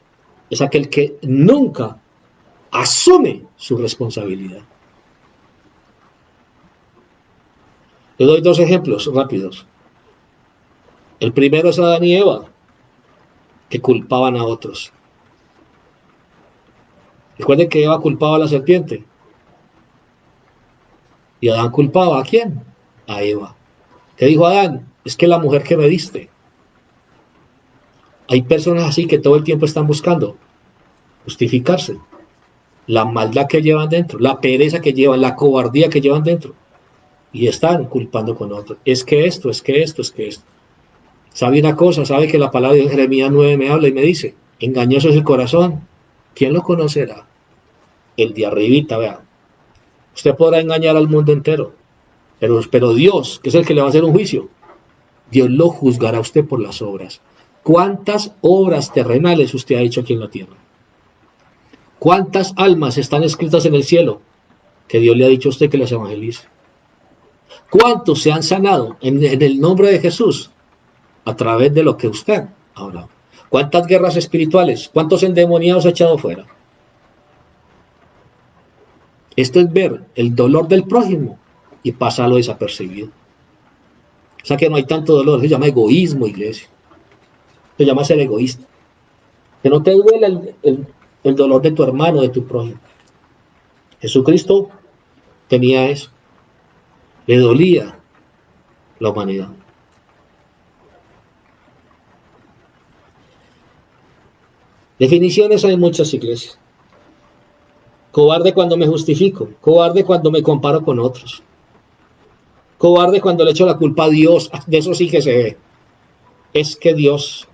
es aquel que nunca asume su responsabilidad. Le doy dos ejemplos rápidos. El primero es Adán y Eva, que culpaban a otros. Recuerden que Eva culpaba a la serpiente. ¿Y Adán culpaba a quién? A Eva. ¿Qué dijo Adán? Es que la mujer que me diste. Hay personas así que todo el tiempo están buscando justificarse. La maldad que llevan dentro, la pereza que llevan, la cobardía que llevan dentro. Y están culpando con otros. Es que esto, es que esto, es que esto. ¿Sabe una cosa? ¿Sabe que la palabra de Jeremías 9 me habla y me dice? Engañoso es el corazón. ¿Quién lo conocerá? El de arribita, vea. Usted podrá engañar al mundo entero. Pero Dios, que es el que le va a hacer un juicio, Dios lo juzgará a usted por las obras. ¿Cuántas obras terrenales usted ha hecho aquí en la tierra? ¿Cuántas almas están escritas en el cielo que Dios le ha dicho a usted que las evangelice? ¿Cuántos se han sanado en el nombre de Jesús a través de lo que usted ha orado? ¿Cuántas guerras espirituales? ¿Cuántos endemoniados ha echado fuera? Esto es ver el dolor del prójimo y pasarlo desapercibido. O sea que no hay tanto dolor, se llama egoísmo, iglesia. Se llama ser egoísta. Que no te duele el dolor de tu hermano, de tu prójimo. Jesucristo tenía eso. Le dolía la humanidad. Definiciones hay muchas, iglesias. Cobarde cuando me justifico. Cobarde cuando me comparo con otros. Cobarde cuando le echo la culpa a Dios. De eso sí que se ve. Es que Dios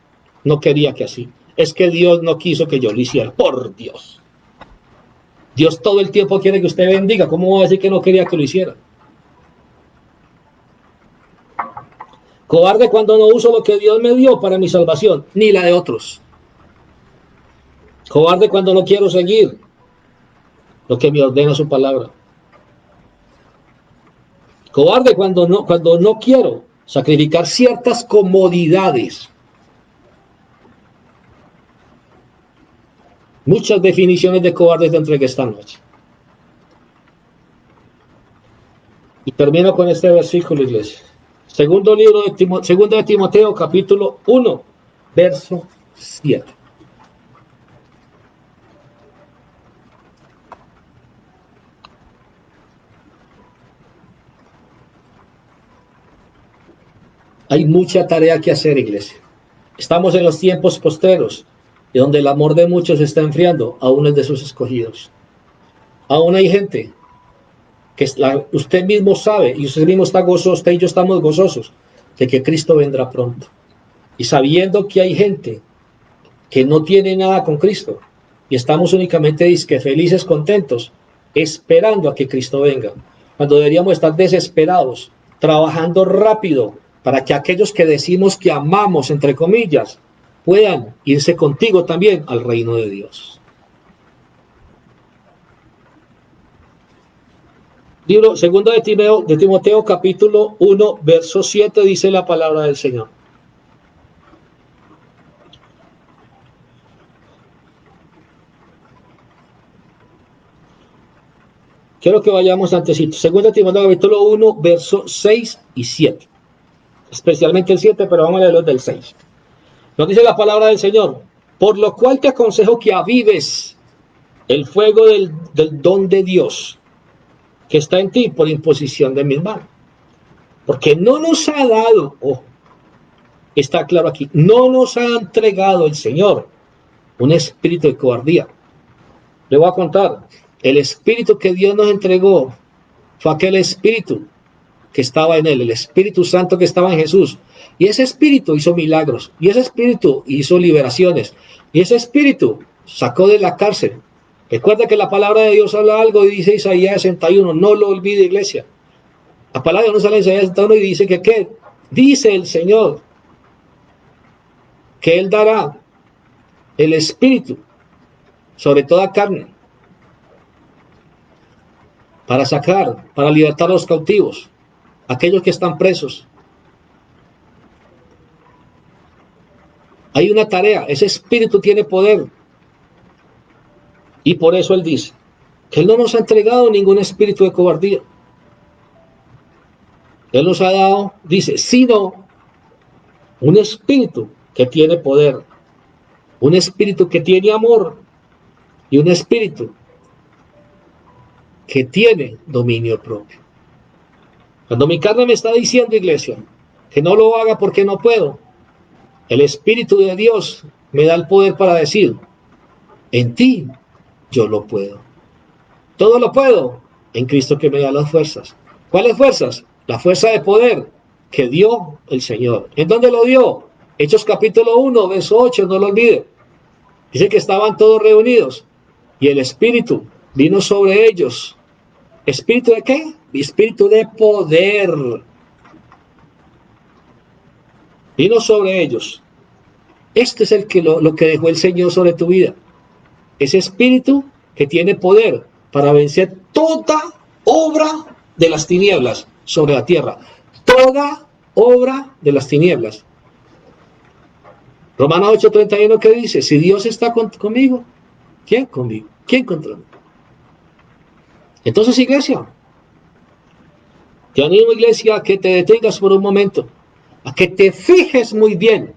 no quería que así. Es que Dios no quiso que yo lo hiciera. Por Dios. Dios todo el tiempo quiere que usted bendiga. ¿Cómo va a decir que no quería que lo hiciera? Cobarde cuando no uso lo que Dios me dio para mi salvación, ni la de otros. Cobarde cuando no quiero seguir lo que me ordena su palabra. Cobarde cuando no quiero sacrificar ciertas comodidades. Muchas definiciones de cobarde te entregué esta noche. Y termino con este versículo, iglesia. Segundo de Timoteo, capítulo 1, verso 7. Hay mucha tarea que hacer, iglesia. Estamos en los tiempos posteros, y donde el amor de muchos se está enfriando, aún el de sus escogidos. Aún hay gente que usted mismo sabe, y usted mismo está gozoso, usted y yo estamos gozosos, de que Cristo vendrá pronto. y sabiendo que hay gente que no tiene nada con Cristo y estamos únicamente disque felices, contentos, esperando a que Cristo venga, cuando deberíamos estar desesperados, trabajando rápido para que aquellos que decimos que amamos, entre comillas, puedan irse contigo también al reino de Dios. Libro segundo de Timoteo capítulo 1, verso 7 dice la palabra del Señor. Quiero que vayamos antesito. Segundo de Timoteo capítulo 1, verso 6 y 7. Especialmente el 7, pero vamos a leer los del 6. Nos dice la palabra del Señor. Por lo cual te aconsejo que avives el fuego del don de Dios que está en ti por imposición de mis manos. Porque no nos ha dado, está claro aquí, no nos ha entregado el Señor un espíritu de cobardía. Le voy a contar, el espíritu que Dios nos entregó fue aquel espíritu que estaba en él, el Espíritu Santo que estaba en Jesús. Y ese espíritu hizo milagros, y ese espíritu hizo liberaciones, y ese espíritu sacó de la cárcel. Recuerda que la palabra de Dios habla algo y dice Isaías 61, no lo olvide, iglesia. La palabra de Dios sale en Isaías 61 y dice que ¿qué? Dice el Señor que Él dará el espíritu sobre toda carne para sacar, para libertar a los cautivos, aquellos que están presos. Hay una tarea, ese espíritu tiene poder. Y por eso Él dice que Él no nos ha entregado ningún espíritu de cobardía. Él nos ha dado, dice, sino un espíritu que tiene poder, un espíritu que tiene amor y un espíritu que tiene dominio propio. Cuando mi carne me está diciendo, iglesia, que no lo haga porque no puedo, el Espíritu de Dios me da el poder para decir, en ti yo lo puedo. Todo lo puedo en Cristo que me da las fuerzas. ¿Cuáles fuerzas? La fuerza de poder que dio el Señor. ¿En dónde lo dio? Hechos capítulo 1, verso 8, no lo olvide. Dice que estaban todos reunidos y el Espíritu vino sobre ellos. ¿Espíritu de qué? Espíritu de poder. Vino sobre ellos. Este es lo que dejó el Señor sobre tu vida. Ese espíritu que tiene poder para vencer toda obra de las tinieblas sobre la tierra. Toda obra de las tinieblas. Romanos 8:31, ¿qué dice? Si Dios está conmigo, ¿quién conmigo? ¿Quién contra mí? Entonces, iglesia, te animo, iglesia, a que te detengas por un momento, a que te fijes muy bien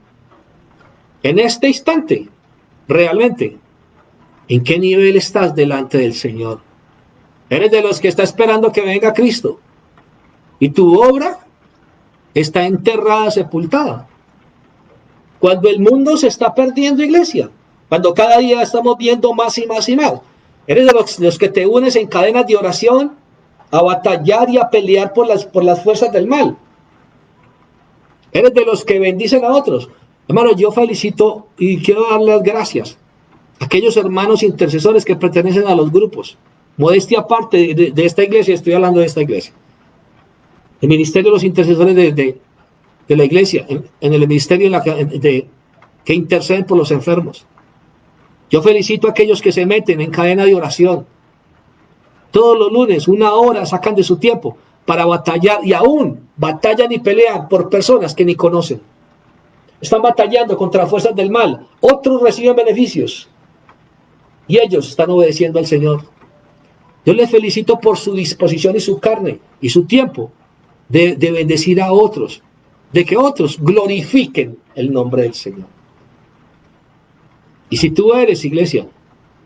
en este instante, realmente, ¿en qué nivel estás delante del Señor? ¿Eres de los que está esperando que venga Cristo? ¿Y tu obra está enterrada, sepultada? Cuando el mundo se está perdiendo, iglesia, cuando cada día estamos viendo más y más y más, ¿eres de los que te unes en cadenas de oración a batallar y a pelear por las fuerzas del mal? ¿Eres de los que bendicen a otros? Hermano, yo felicito y quiero dar las gracias a aquellos hermanos intercesores que pertenecen a los grupos. Modestia aparte de esta iglesia, estoy hablando de esta iglesia. El ministerio de los intercesores de la iglesia, en el ministerio que interceden por los enfermos. Yo felicito a aquellos que se meten en cadena de oración. Todos los lunes, 1 hora, sacan de su tiempo para batallar y aún batallan y pelean por personas que ni conocen. Están batallando contra las fuerzas del mal. Otros reciben beneficios y ellos están obedeciendo al Señor. Yo les felicito por su disposición y su carne y su tiempo de bendecir a otros, de que otros glorifiquen el nombre del Señor. Y si tú eres, iglesia,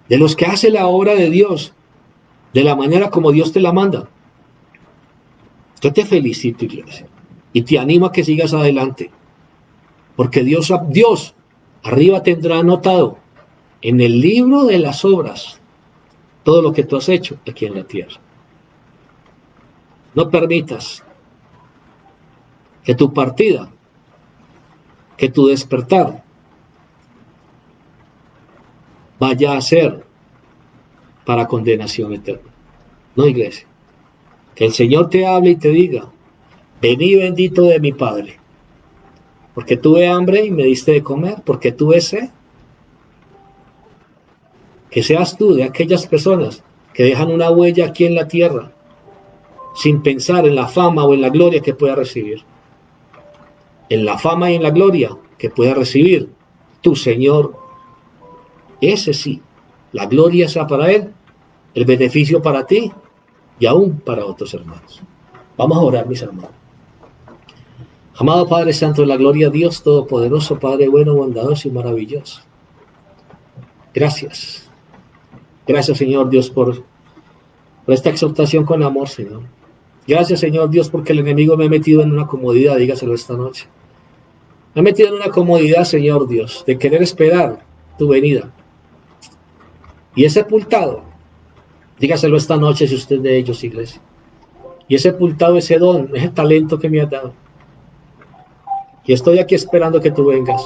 de los que hace la obra de Dios de la manera como Dios te la manda, yo te felicito, iglesia, y te animo a que sigas adelante, porque Dios arriba tendrá anotado en el libro de las obras todo lo que tú has hecho aquí en la tierra. No permitas que tu partida que tu despertar vaya a ser para condenación eterna. No, iglesia. Que el Señor te hable y te diga: vení bendito de mi Padre, porque tuve hambre y me diste de comer, porque tuve sed. Que seas tú de aquellas personas que dejan una huella aquí en la tierra sin pensar en la fama o en la gloria que pueda recibir. En la fama y en la gloria que pueda recibir tu Señor, ese sí, la gloria sea para Él, el beneficio para ti y aún para otros hermanos. Vamos a orar, mis hermanos. Amado Padre Santo de la gloria, Dios Todopoderoso, Padre bueno, bondadoso y maravilloso. Gracias. Gracias, Señor Dios, por esta exhortación con amor, Señor. Gracias, Señor Dios, porque el enemigo me ha metido en una comodidad, dígaselo esta noche. Me ha metido en una comodidad, Señor Dios, de querer esperar tu venida. Y he sepultado, dígaselo esta noche si usted es de ellos, iglesia. Y he sepultado ese don, ese talento que me has dado. Y estoy aquí esperando que tú vengas.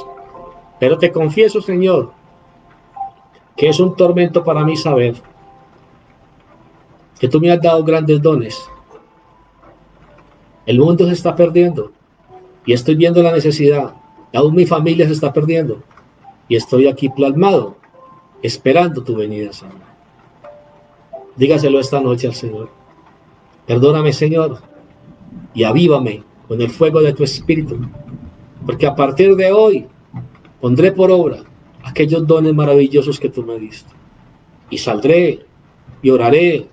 Pero te confieso, Señor, que es un tormento para mí saber que tú me has dado grandes dones. El mundo se está perdiendo y estoy viendo la necesidad. Aún mi familia se está perdiendo y estoy aquí plasmado, esperando tu venida, Señor. Dígaselo esta noche al Señor. Perdóname, Señor, y avívame con el fuego de tu Espíritu, porque a partir de hoy pondré por obra aquellos dones maravillosos que tú me diste. Y saldré, y oraré,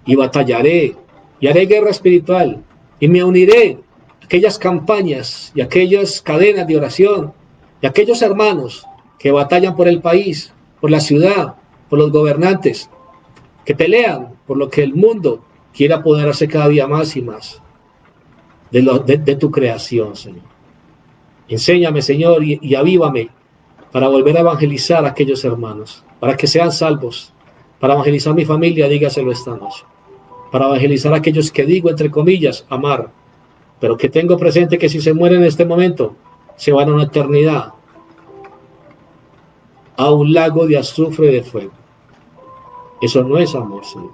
y batallaré, y haré guerra espiritual, y me uniré a aquellas campañas y aquellas cadenas de oración, y aquellos hermanos que batallan por el país, por la ciudad, por los gobernantes, que pelean por lo que el mundo quiere apoderarse cada día más y más de tu creación, Señor. Enséñame, Señor, y avívame para volver a evangelizar a aquellos hermanos, para que sean salvos, para evangelizar a mi familia, dígaselo esta noche, para evangelizar a aquellos que digo, entre comillas, amar, pero que tengo presente que si se mueren en este momento, se van a una eternidad, a un lago de azufre y de fuego. Eso no es amor, Señor.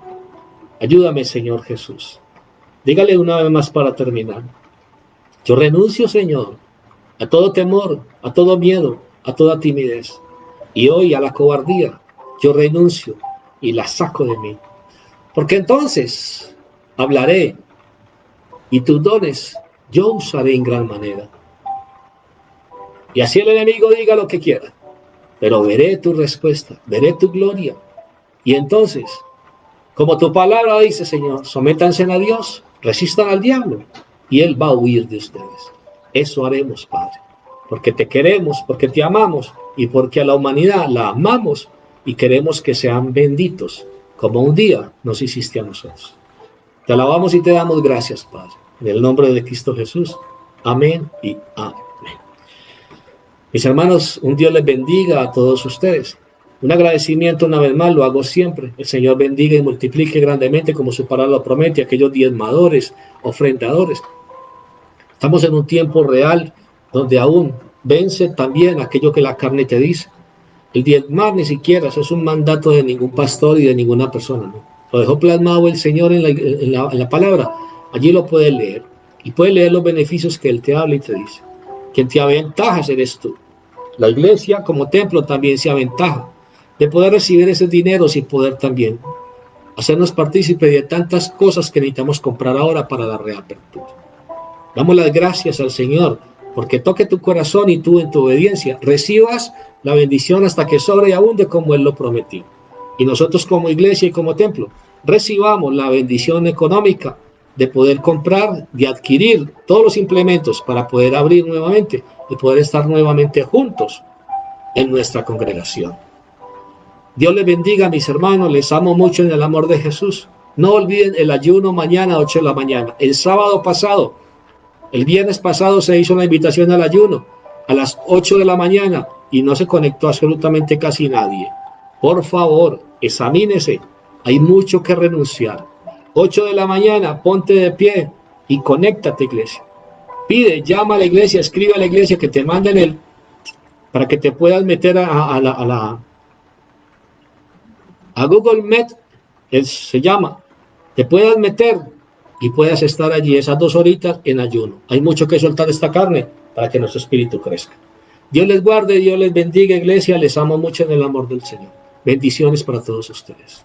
Ayúdame, Señor Jesús. Dígale una vez más para terminar. Yo renuncio, Señor, a todo temor, a todo miedo, a toda timidez. Y hoy a la cobardía, yo renuncio y la saco de mí. Porque entonces hablaré y tus dones yo usaré en gran manera. Y así el enemigo diga lo que quiera, pero veré tu respuesta, veré tu gloria. Y entonces, como tu palabra dice, Señor, sométanse a Dios, resistan al diablo y él va a huir de ustedes. Eso haremos, Padre, porque te queremos, porque te amamos y porque a la humanidad la amamos y queremos que sean benditos, como un día nos hiciste a nosotros. Te alabamos y te damos gracias, Padre, en el nombre de Cristo Jesús. Amén y amén. Mis hermanos, un Dios les bendiga a todos ustedes. Un agradecimiento una vez más, lo hago siempre. El Señor bendiga y multiplique grandemente, como su palabra lo promete, a aquellos diezmadores, ofrendadores. Estamos en un tiempo real donde aún vence también aquello que la carne te dice. El diezmar ni siquiera, eso es un mandato de ningún pastor y de ninguna persona, ¿no? Lo dejó plasmado el Señor en la palabra. Allí lo puedes leer. Y puedes leer los beneficios que Él te habla y te dice. Quien te aventajas eres tú. La iglesia como templo también se aventaja de poder recibir ese dinero y poder también hacernos partícipes de tantas cosas que necesitamos comprar ahora para la reapertura. Damos las gracias al Señor porque toque tu corazón y tú en tu obediencia recibas la bendición hasta que sobre y abunde como Él lo prometió. Y nosotros como iglesia y como templo recibamos la bendición económica de poder comprar, de adquirir todos los implementos para poder abrir nuevamente y poder estar nuevamente juntos en nuestra congregación. Dios les bendiga, mis hermanos, les amo mucho en el amor de Jesús. No olviden el ayuno mañana a 8 de la mañana. El sábado pasado, el viernes pasado se hizo una invitación al ayuno a las 8 de la mañana y no se conectó absolutamente casi nadie. Por favor, examínese. Hay mucho que renunciar. 8 de la mañana, ponte de pie y conéctate, iglesia. Pide, llama a la iglesia, escribe a la iglesia que te manden el, para que te puedas meter a Google Meet, se llama, te puedas meter y puedas estar allí esas 2 horitas en ayuno. Hay mucho que soltar esta carne para que nuestro espíritu crezca. Dios les guarde, Dios les bendiga, iglesia, les amo mucho en el amor del Señor. Bendiciones para todos ustedes.